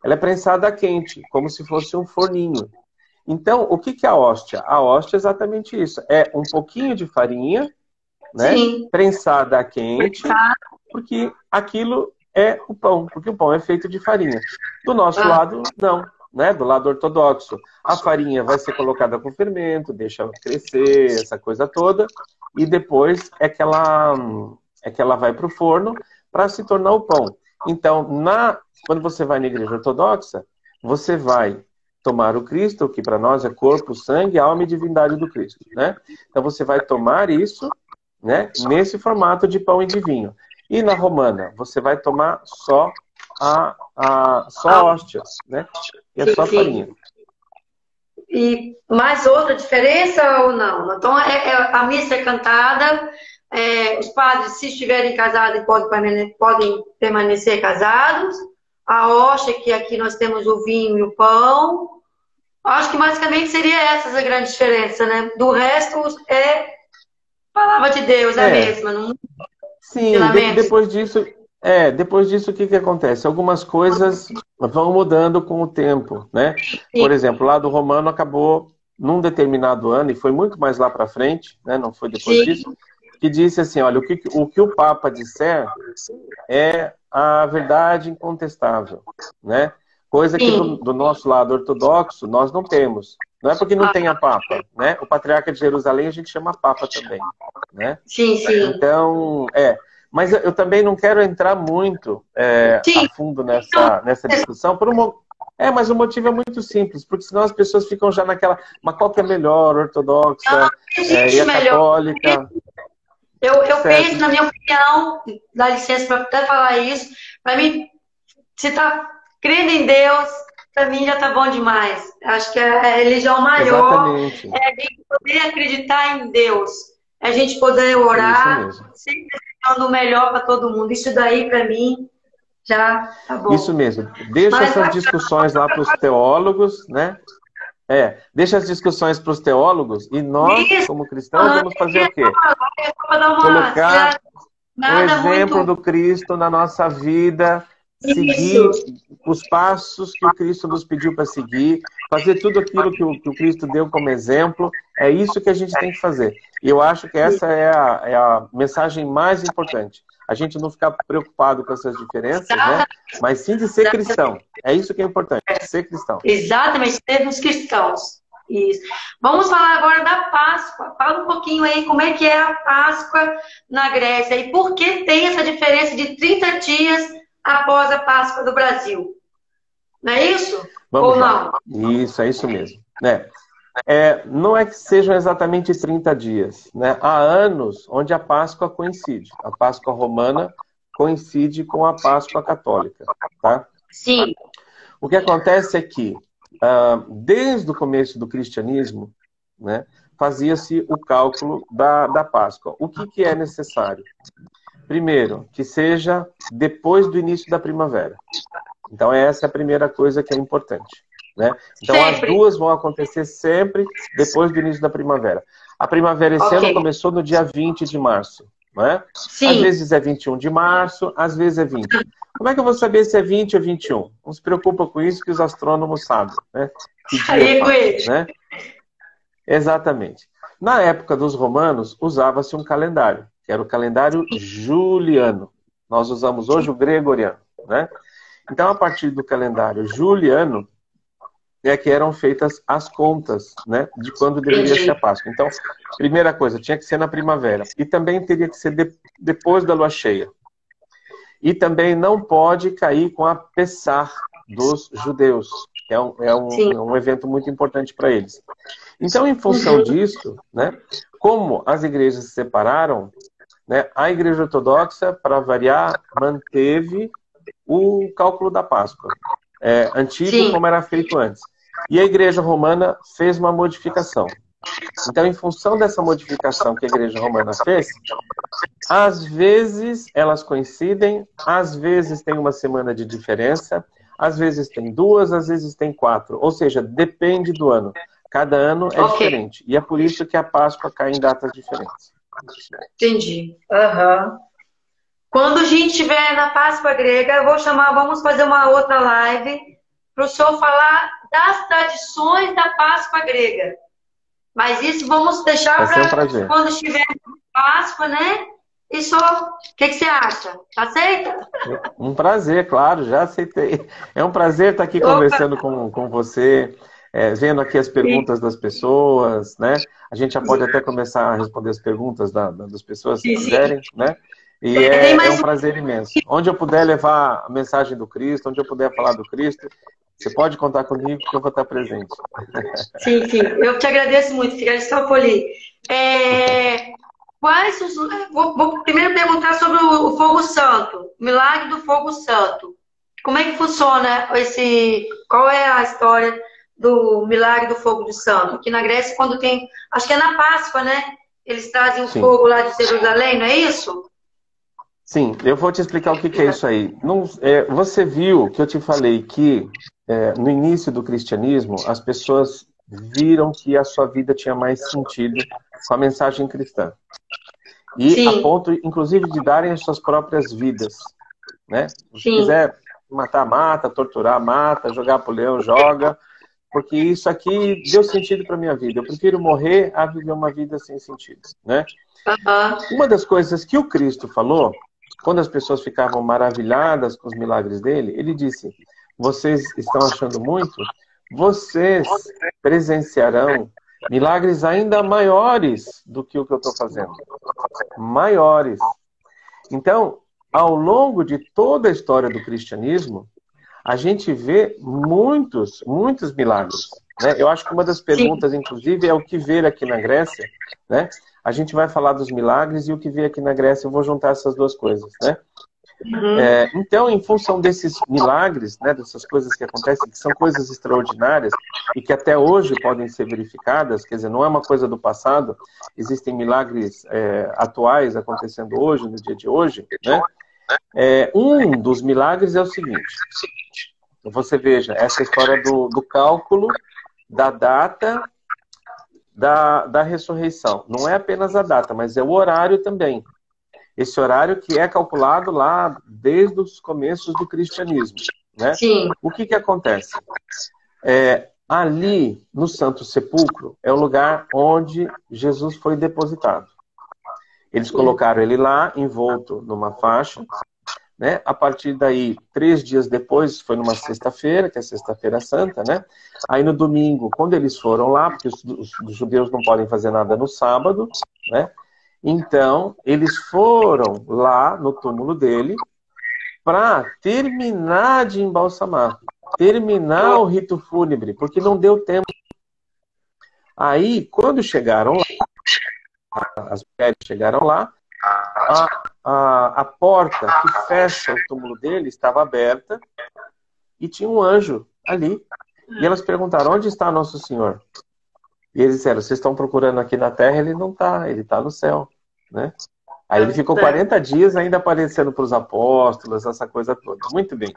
Ela é prensada a quente, como se fosse um forninho. Então, o que é a hóstia? A hóstia é exatamente isso. É um pouquinho de farinha, né? Sim. Prensada a quente, porque aquilo é o pão, porque o pão é feito de farinha. Do nosso Ah, lado, não, né? Do lado ortodoxo, a farinha vai ser colocada com fermento, deixa crescer, essa coisa toda, e depois é que ela vai para o forno para se tornar o pão. Então, quando você vai na igreja ortodoxa, você vai tomar o Cristo, que para nós é corpo, sangue, alma e divindade do Cristo, né? Então você vai tomar isso, né, nesse formato de pão e de vinho. E na romana, você vai tomar só só a hóstia, né? E é sim, só a farinha. sim. E mais outra diferença ou não? Então, a missa é cantada, os padres, se estiverem casados, podem permanecer casados. A hóstia, que aqui nós temos o vinho e o pão. Acho que basicamente seria essa a grande diferença, né? Do resto, é palavra de Deus, é a É, mesma, não sim, ensinamentos. depois disso o que acontece? Algumas coisas vão mudando com o tempo, né? Sim, Por exemplo, lá do romano acabou num determinado ano, e foi muito mais lá para frente, né? Não foi depois sim, disso, que disse assim, olha, o que o Papa disser é a verdade incontestável, né? Coisa que sim. do nosso lado ortodoxo nós não temos. Não é porque não Ah, tenha Papa, né? O Patriarca de Jerusalém a gente chama Papa também, né? sim, sim. Então, mas eu também não quero entrar muito a Sim, fundo então, nessa discussão, mas o motivo é muito simples, porque senão as pessoas ficam já naquela, mas qual que é melhor, não ortodoxa, e existe a melhor. católica, Eu penso, certo? na minha opinião, dá licença para até falar isso, para mim, se tá crendo em Deus, para mim já tá bom demais. Acho que a religião maior Exatamente, é a gente poder acreditar em Deus, é a gente poder isso orar, mesmo. sempre desejando o melhor para todo mundo. Isso daí, para mim, já tá Isso bom. mesmo. Deixa Mas essas discussões lá para os teólogos, né? Deixa as discussões para os teólogos e nós, isso, como cristãos, vamos fazer o quê? é só para dar uma. Colocar o Nada exemplo muito. do Cristo na nossa vida, Isso. seguir os passos que o Cristo nos pediu para seguir, fazer tudo aquilo que o Cristo deu como exemplo. É isso que a gente tem que fazer. E eu acho que essa é a mensagem mais importante. A gente não ficar preocupado com essas diferenças, né? Mas sim de ser cristão. É isso que é importante, ser cristão. Exatamente, termos cristãos. Isso. Vamos falar agora da Páscoa. Fala um pouquinho aí como é que é a Páscoa na Grécia e por que tem essa diferença de 30 dias após a Páscoa do Brasil. Não é isso? Ou Vamos lá. não? Isso, é isso mesmo. Não é que sejam exatamente 30 dias. Né? Há anos onde a Páscoa coincide. A Páscoa romana coincide com a Páscoa católica. Tá? Sim. O que acontece é que, desde o começo do cristianismo, né, fazia-se o cálculo da Páscoa. O que é necessário? Primeiro, que seja depois do início da primavera. Então, essa é a primeira coisa que é importante. Né? Então, as Sempre. duas vão acontecer sempre depois do início da primavera. A primavera esse Ok. ano começou no dia 20 de março. Não é? Às Sim. vezes é 21 de março, às vezes é 20. Como é que eu vou saber se é 20 ou 21? Não se preocupa com isso que os astrônomos sabem. Né? Que dia Aí, faz. Luiz. Né? Exatamente. Na época dos romanos, usava-se um calendário, que era o calendário juliano. Nós usamos hoje o gregoriano. Né? Então, a partir do calendário juliano, é que eram feitas as contas, né, de quando deveria ser a Páscoa. Então, primeira coisa, tinha que ser na primavera. E também teria que ser depois da lua cheia. E também não pode cair com a Pessah dos judeus, que é Sim. um evento muito importante para eles. Então, em função Uhum. disso, né, como as igrejas se separaram, né, a Igreja Ortodoxa, para variar, manteve o cálculo da Páscoa. Antigo Sim. como era feito antes. E a Igreja Romana fez uma modificação. Então, em função dessa modificação que a Igreja Romana fez, às vezes elas coincidem, às vezes tem uma semana de diferença, às vezes tem 2, às vezes tem 4. Ou seja, depende do ano. Cada ano é diferente. E é por isso que a Páscoa cai em datas diferentes. Entendi. Uhum. Quando a gente estiver na Páscoa grega, vamos fazer uma outra live para o senhor falar das tradições da Páscoa grega. Mas isso vamos deixar para quando estiver na Páscoa, né? E só, o que você acha? Aceita? Um prazer, claro, já aceitei. É um prazer estar aqui conversando com você, vendo aqui as perguntas das pessoas, né? A gente já pode até começar a responder as perguntas das pessoas, se quiserem, né? E é um prazer imenso. Onde eu puder levar a mensagem do Cristo, onde eu puder falar do Cristo, você pode contar comigo que eu vou estar presente. Sim. Eu te agradeço muito, Cristofoli. Vou primeiro perguntar sobre o fogo santo, o milagre do fogo santo. Como é que funciona qual é a história do milagre do fogo do santo? Aqui na Grécia, quando tem, acho que é na Páscoa, né? Eles trazem o fogo lá de Jerusalém, não é isso? Sim, eu vou te explicar o que é isso aí. Você viu que eu te falei que no início do cristianismo, as pessoas viram que a sua vida tinha mais sentido com a mensagem cristã. E a ponto, inclusive, de darem as suas próprias vidas. Né? Se quiser matar, mata, torturar, mata, jogar pro leão, joga. Porque isso aqui deu sentido para minha vida. Eu prefiro morrer a viver uma vida sem sentido. Né? Uma das coisas que o Cristo falou, quando as pessoas ficavam maravilhadas com os milagres dele, ele disse: vocês estão achando muito? Vocês presenciarão milagres ainda maiores do que o que eu estou fazendo. Maiores. Então, ao longo de toda a história do cristianismo, a gente vê muitos milagres. Né? Eu acho que uma das perguntas, inclusive, é o que ver aqui na Grécia. Né? A gente vai falar dos milagres e o que ver aqui na Grécia, eu vou juntar essas duas coisas. Né? Então, em função desses milagres, né, dessas coisas que acontecem, que são coisas extraordinárias e que até hoje podem ser verificadas, quer dizer, não é uma coisa do passado, existem milagres atuais acontecendo hoje, no dia de hoje, né? Um dos milagres é o seguinte: você veja, essa história do cálculo da data da ressurreição. Não é apenas a data, mas é o horário também. Esse horário que é calculado lá desde os começos do cristianismo. Né? O que acontece? Ali, no Santo Sepulcro, é o lugar onde Jesus foi depositado. Eles colocaram ele lá, envolto numa faixa. Né? A partir daí, 3 dias depois, foi numa sexta-feira, que é a Sexta-feira Santa, né? Aí no domingo, quando eles foram lá, porque os judeus não podem fazer nada no sábado, né? Então, eles foram lá no túmulo dele para terminar de embalsamar, terminar o rito fúnebre, porque não deu tempo. Aí, quando chegaram lá, as mulheres chegaram lá, a porta que fecha o túmulo dele estava aberta e tinha um anjo ali. E elas perguntaram: onde está Nosso Senhor? E eles disseram: vocês estão procurando aqui na terra, ele não está, ele está no céu. Né? Aí ele ficou 40 dias ainda aparecendo para os apóstolos, essa coisa toda. Muito bem.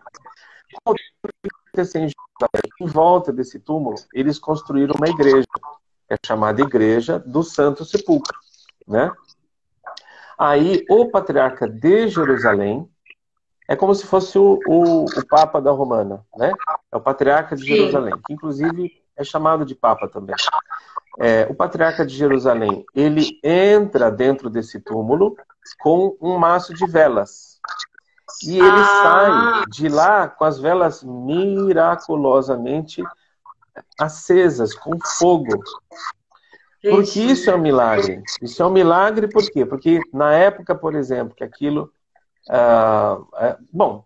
Em volta desse túmulo, eles construíram uma igreja, que é chamada Igreja do Santo Sepulcro. Né? Aí o patriarca de Jerusalém é como se fosse o Papa da Romana, né? É o patriarca de Jerusalém, que inclusive é chamado de Papa também. O patriarca de Jerusalém, ele entra dentro desse túmulo com um maço de velas. E ele sai de lá com as velas miraculosamente acesas, com fogo. Porque isso é um milagre. Isso é um milagre por quê? Porque na época, por exemplo, que aquilo...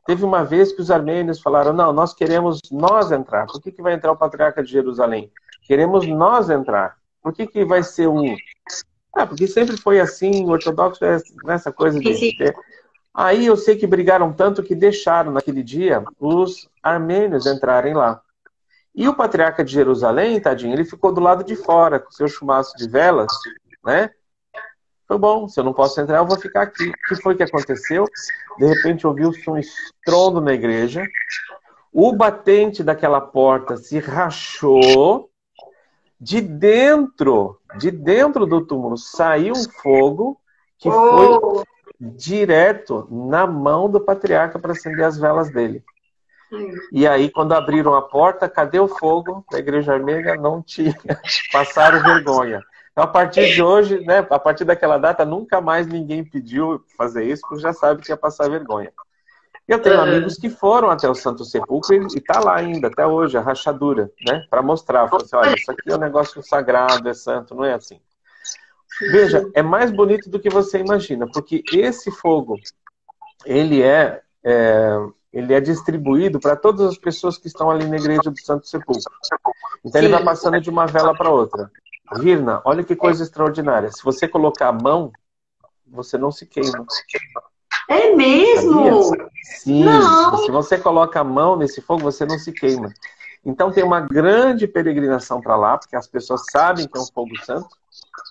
teve uma vez que os armênios falaram: não, nós queremos entrar. Por que vai entrar o patriarca de Jerusalém? Queremos nós entrar. Por que vai ser um... porque sempre foi assim, o ortodoxo é essa coisa de ter... Aí eu sei que brigaram tanto que deixaram naquele dia os armênios entrarem lá. E o patriarca de Jerusalém, tadinho, ele ficou do lado de fora, com seu chumaço de velas, né? Foi bom, se eu não posso entrar, eu vou ficar aqui. O que foi que aconteceu? De repente ouviu-se um estrondo na igreja, o batente daquela porta se rachou, de dentro do túmulo saiu um fogo que foi direto na mão do patriarca para acender as velas dele. E aí, quando abriram a porta, cadê o fogo? Da Igreja Armênia não tinha. Passaram vergonha. Então, a partir de hoje, né, a partir daquela data, nunca mais ninguém pediu fazer isso, porque já sabe que ia passar vergonha. Eu tenho amigos que foram até o Santo Sepulcro e está lá ainda, até hoje, a rachadura, né? Para mostrar, assim, olha, isso aqui é um negócio sagrado, é santo, não é assim. Veja, é mais bonito do que você imagina, porque esse fogo, ele é distribuído para todas as pessoas que estão ali na igreja do Santo Sepulcro. Então ele vai passando de uma vela para outra. Virna, olha que coisa extraordinária. Se você colocar a mão, você não se queima. É mesmo? Sabia? Sim. Não. Se você coloca a mão nesse fogo, você não se queima. Então tem uma grande peregrinação para lá, porque as pessoas sabem que é um fogo santo,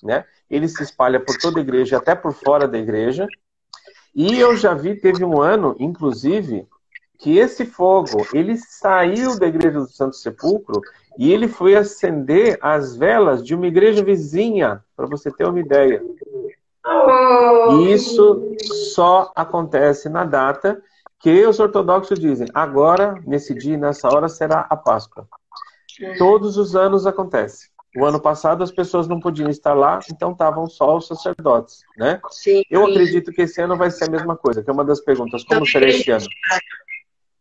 né? Ele se espalha por toda a igreja, até por fora da igreja. E eu já vi, teve um ano, inclusive, que esse fogo, ele saiu da igreja do Santo Sepulcro e ele foi acender as velas de uma igreja vizinha, para você ter uma ideia. E isso só acontece na data que os ortodoxos dizem, agora, nesse dia, nessa hora, será a Páscoa. Todos os anos acontece. O ano passado as pessoas não podiam estar lá, então estavam só os sacerdotes, né? Sim. Eu acredito que esse ano vai ser a mesma coisa, que é uma das perguntas, como será esse ano?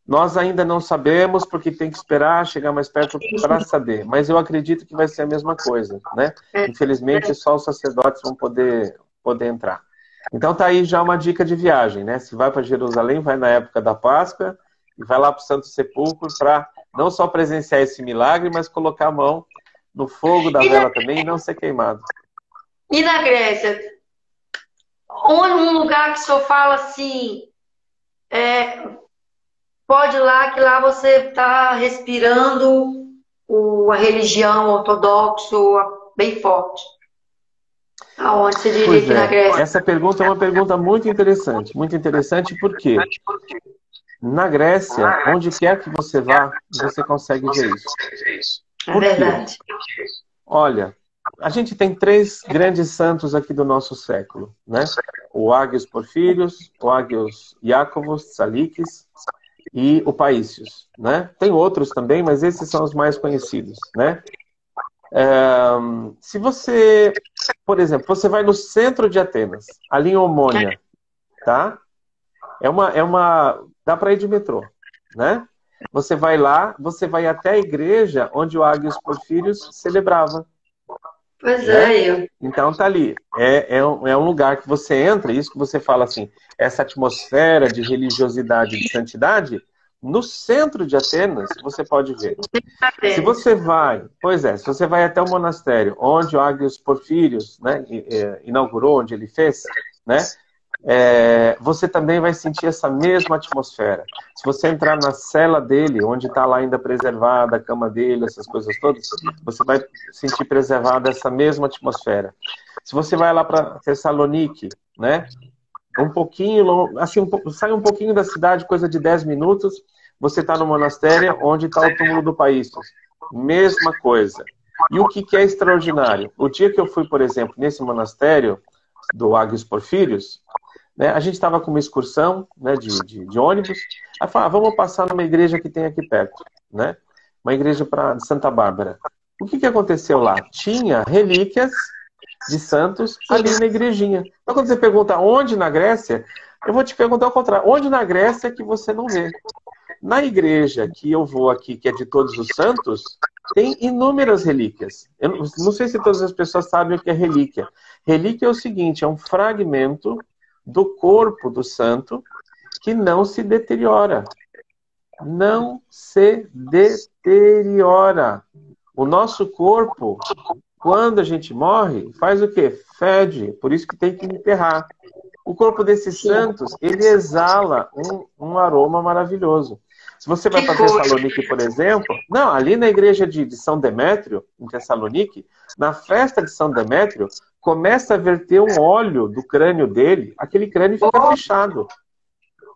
Nós ainda não sabemos, porque tem que esperar chegar mais perto para saber. Mas eu acredito que vai ser a mesma coisa, né? Infelizmente, só os sacerdotes vão poder entrar. Então tá aí já uma dica de viagem, né? Se vai para Jerusalém, vai na época da Páscoa e vai lá para o Santo Sepulcro para não só presenciar esse milagre, mas colocar a mão no fogo da vela também e não ser queimado. E na Grécia? Um lugar que o senhor fala assim, pode ir lá, que lá você está respirando a religião ortodoxa bem forte. Aonde você diria que na Grécia? Essa pergunta é uma pergunta muito interessante porque na Grécia, onde quer que você vá, você consegue ver isso. É verdade. Olha, a gente tem 3 grandes santos aqui do nosso século, né? O Ágios Porfírios, o Ágios Iácovos, Salikis e o Paícios, né? Tem outros também, mas esses são os mais conhecidos, né? Se você, por exemplo, você vai no centro de Atenas, ali em Omônia, tá? Dá para ir de metrô, né? Você vai lá, você vai até a igreja onde o Ágios Porfírios celebrava. Pois né? Então tá ali. É um lugar que você entra, isso que você fala assim, essa atmosfera de religiosidade e de santidade, no centro de Atenas, você pode ver. Se você vai, se você vai até o monastério, onde o Ágios Porfírios, né, inaugurou, onde ele fez, né? Você também vai sentir essa mesma atmosfera. Se você entrar na cela dele, onde está lá ainda preservada a cama dele, essas coisas todas, você vai sentir preservada essa mesma atmosfera. Se você vai lá para Tessalonique, né, um pouquinho, assim, sai um pouquinho da cidade, coisa de 10 minutos, você está no monastério onde está o túmulo do Paícios. Mesma coisa. E o que é extraordinário? O dia que eu fui, por exemplo, nesse monastério do Ágios Porfírios, né, a gente estava com uma excursão, né, de ônibus. Aí falou, vamos passar numa igreja que tem aqui perto, né? Uma igreja de Santa Bárbara. O que aconteceu lá? Tinha relíquias de santos ali na igrejinha. Então, quando você pergunta onde na Grécia, eu vou te perguntar ao contrário. Onde na Grécia que você não vê? Na igreja que eu vou aqui, que é de Todos os Santos, tem inúmeras relíquias. Eu não sei se todas as pessoas sabem o que é relíquia. Relíquia é o seguinte, é um fragmento do corpo do santo que não se deteriora. Não se deteriora. O nosso corpo, quando a gente morre, faz o quê? Fede. Por isso que tem que enterrar. O corpo desses santos, ele exala um aroma maravilhoso. Se você vai Que fazer coisa. Salonique, por exemplo, não, ali na igreja de São Demétrio, em Tessalonique, na festa de São Demétrio, começa a verter um óleo do crânio dele, aquele crânio fica Oh, fechado.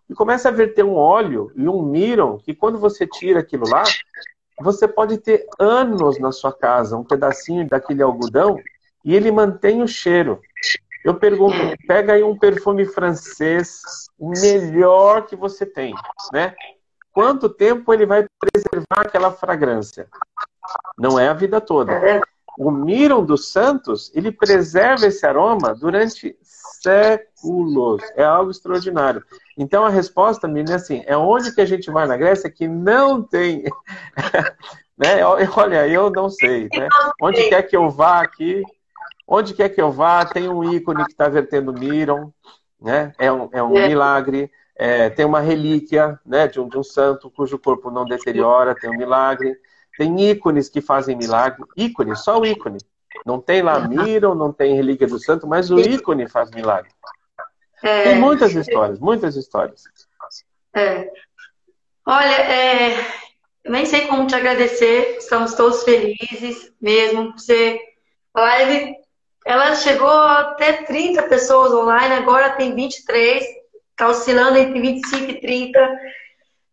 E começa a verter um óleo e um miron, que quando você tira aquilo lá, você pode ter anos na sua casa, um pedacinho daquele algodão, e ele mantém o cheiro. Eu pergunto, pega aí um perfume francês, o melhor que você tem, né? Quanto tempo ele vai preservar aquela fragrância? Não é a vida toda. O Miron dos Santos, ele preserva esse aroma durante séculos. É algo extraordinário. Então a resposta, menina, é assim, é onde que a gente vai na Grécia que não tem... né? Olha, eu não sei, né? Onde quer que eu vá aqui, onde quer que eu vá, tem um ícone que está vertendo Miron, né? É um milagre. Tem uma relíquia, né, de um santo cujo corpo não deteriora, tem um milagre. Tem ícones que fazem milagre. Ícone, só o ícone. Não tem lá Miron, não tem relíquia do santo, mas o ícone faz milagre. Tem muitas histórias, muitas histórias. Olha, eu nem sei como te agradecer, estamos todos felizes mesmo. Você, a live, ela chegou até 30 pessoas online, agora tem 23, está oscilando entre 25 e 30.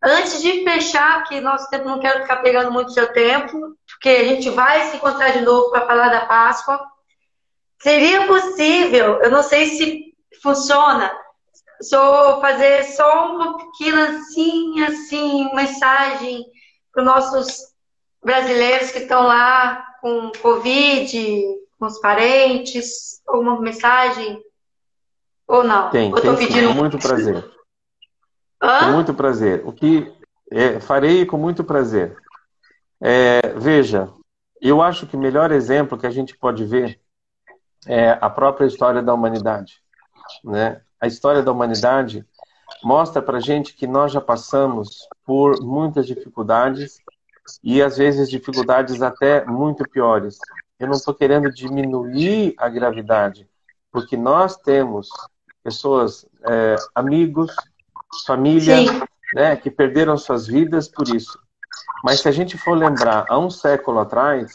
Antes de fechar, que nosso tempo não quero ficar pegando muito seu tempo, porque a gente vai se encontrar de novo para falar da Páscoa. Seria possível, eu não sei se funciona, só fazer só uma pequena assim, mensagem para os nossos brasileiros que estão lá com Covid, com os parentes, ou uma mensagem, ou não? Tem Eu estou sim, pedindo. com muito prazer. Com Hã? muito prazer. O que farei com muito prazer. Veja, eu acho que o melhor exemplo que a gente pode ver é a própria história da humanidade, né? A história da humanidade mostra pra gente que nós já passamos por muitas dificuldades e às vezes dificuldades até muito piores. Eu não estou querendo diminuir a gravidade, porque nós temos pessoas, amigos, família, Sim, né, que perderam suas vidas por isso. Mas se a gente for lembrar, há um século atrás,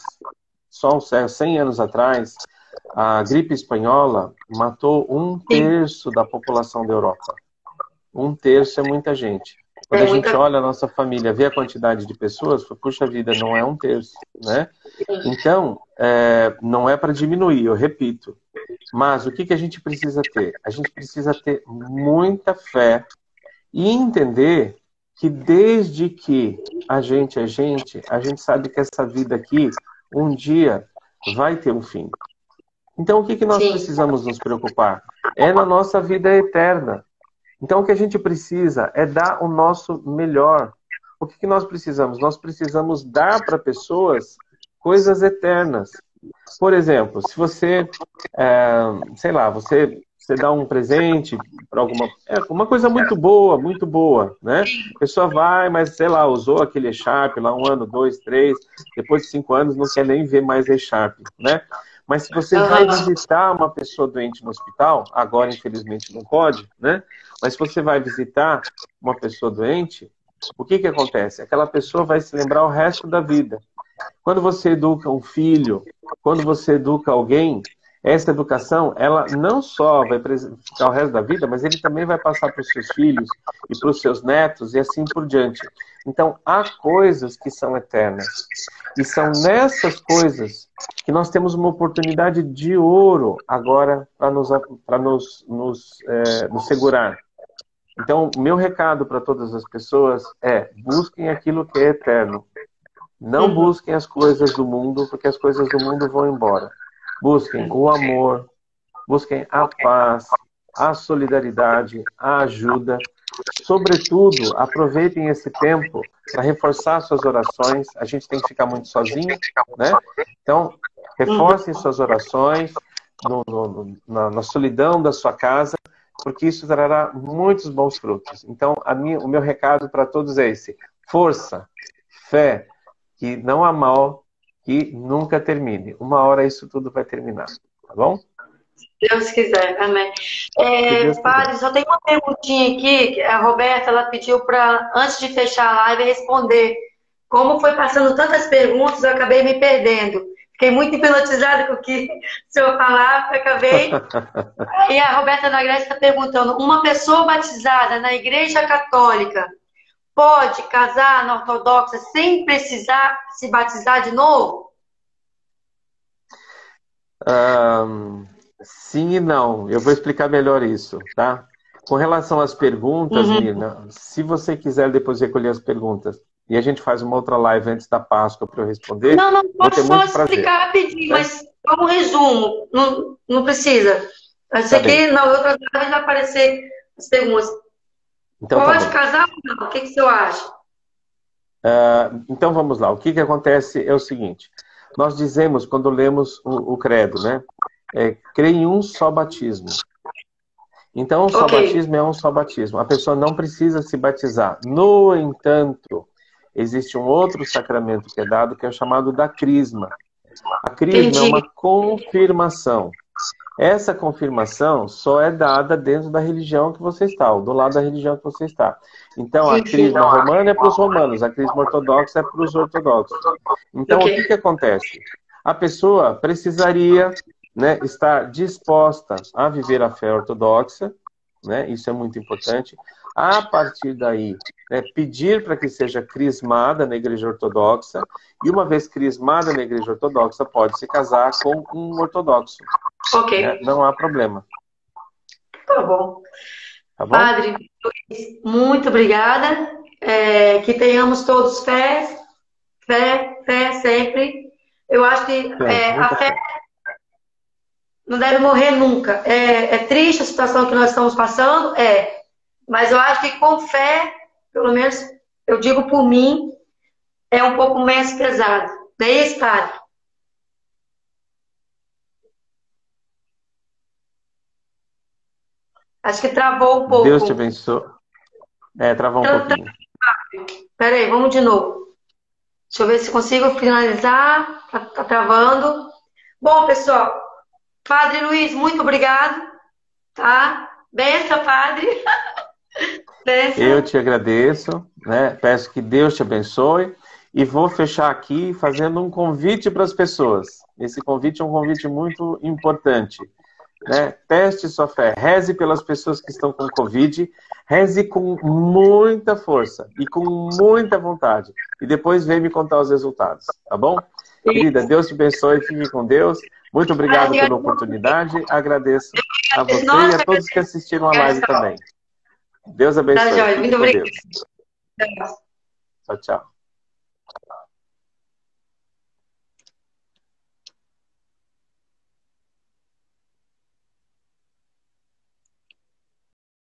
só 100 anos atrás, a gripe espanhola matou um sim, terço da população da Europa. Um terço é muita gente. Quando a é gente muita. olha a nossa família, vê a quantidade de pessoas, puxa vida, não é um terço, né? Então, não é para diminuir, eu repito. Mas o que a gente precisa ter? A gente precisa ter muita fé e entender que desde que a gente é gente, a gente sabe que essa vida aqui, um dia, vai ter um fim. Então, o que nós Sim, precisamos nos preocupar? É na nossa vida eterna. Então, o que a gente precisa é dar o nosso melhor. O que nós precisamos? Nós precisamos dar para pessoas coisas eternas. Por exemplo, se você, sei lá, você dá um presente para uma coisa muito boa, né? A pessoa vai, mas sei lá, usou aquele Echarpe lá 1 ano, 2, 3, depois de 5 anos não quer nem ver mais Echarpe, né? Mas se você vai visitar uma pessoa doente no hospital, agora infelizmente não pode, né? Mas se você vai visitar uma pessoa doente, o que acontece? Aquela pessoa vai se lembrar o resto da vida. Quando você educa um filho, quando você educa alguém, essa educação, ela não só vai ficar o resto da vida, mas ele também vai passar para os seus filhos e para os seus netos e assim por diante. Então, há coisas que são eternas. E são nessas coisas que nós temos uma oportunidade de ouro agora para nos segurar. Então, meu recado para todas as pessoas é: busquem aquilo que é eterno. Não busquem as coisas do mundo, porque as coisas do mundo vão embora. Busquem o amor, busquem a paz, a solidariedade, a ajuda. Sobretudo, aproveitem esse tempo para reforçar suas orações. A gente tem que ficar muito sozinho, né? Então, reforcem suas orações na solidão da sua casa, porque isso trará muitos bons frutos. Então, o meu recado para todos é esse: força, fé, que não há mal que nunca termine. Uma hora isso tudo vai terminar, tá bom? Deus quiser, amém. Se Deus quiser. Padre, só tem uma perguntinha aqui, que a Roberta, ela pediu para, antes de fechar a live, responder. Como foi passando tantas perguntas, eu acabei me perdendo. Fiquei muito hipnotizada com o que o senhor falava, acabei. E a Roberta Nagrete está perguntando, uma pessoa batizada na Igreja Católica pode casar na Ortodoxa sem precisar se batizar de novo? Sim e não. Eu vou explicar melhor isso, tá? Com relação às perguntas, Mirna, se você quiser depois recolher as perguntas e a gente faz uma outra live antes da Páscoa para eu responder, Não, vou ter posso só muito prazer. explicar rapidinho, Né? mas só um resumo. Não precisa. Isso aqui, na outra live vai aparecer as perguntas. Então, pode casar ou não? O que o senhor acha? Então vamos lá. O que acontece é o seguinte. Nós dizemos, quando lemos o credo, né? Crê em um só batismo. Então, um só batismo é um só batismo. A pessoa não precisa se batizar. No entanto, existe um outro sacramento que é dado, que é o chamado da crisma. A crisma é uma confirmação. Essa confirmação só é dada dentro da religião que você está, ou do lado da religião que você está. Então, a crisma romana é para os romanos, a crisma ortodoxa é para os ortodoxos. Então, o que acontece? A pessoa precisaria, né, estar disposta a viver a fé ortodoxa, né, isso é muito importante. A partir daí, né, pedir para que seja crismada na igreja ortodoxa, e uma vez crismada na igreja ortodoxa, pode se casar com um ortodoxo. Né? Não há problema. Tá bom. Tá bom? Padre, muito obrigada. Que tenhamos todos fé sempre. Eu acho que a fé não deve morrer nunca. É triste a situação que nós estamos passando, mas eu acho que com fé, pelo menos eu digo por mim, é um pouco menos pesado. Não é isso, Padre? Acho que travou um pouco. Deus te abençoe. Travou um pouquinho. Peraí, vamos de novo. Deixa eu ver se consigo finalizar. Tá travando. Bom, pessoal, Padre Luiz, muito obrigado. Tá? Benção, Padre. Benção. Eu te agradeço, né? Peço que Deus te abençoe. E vou fechar aqui fazendo um convite para as pessoas. Esse convite é um convite muito importante. Né? Teste sua fé. Reze pelas pessoas que estão com Covid. Reze com muita força e com muita vontade. E depois vem me contar os resultados. Tá bom? Querida, Deus te abençoe. Fique com Deus. Muito obrigado pela oportunidade. Agradeço a você e a todos que assistiram a live também. Deus abençoe. Muito obrigado. Tchau, tchau.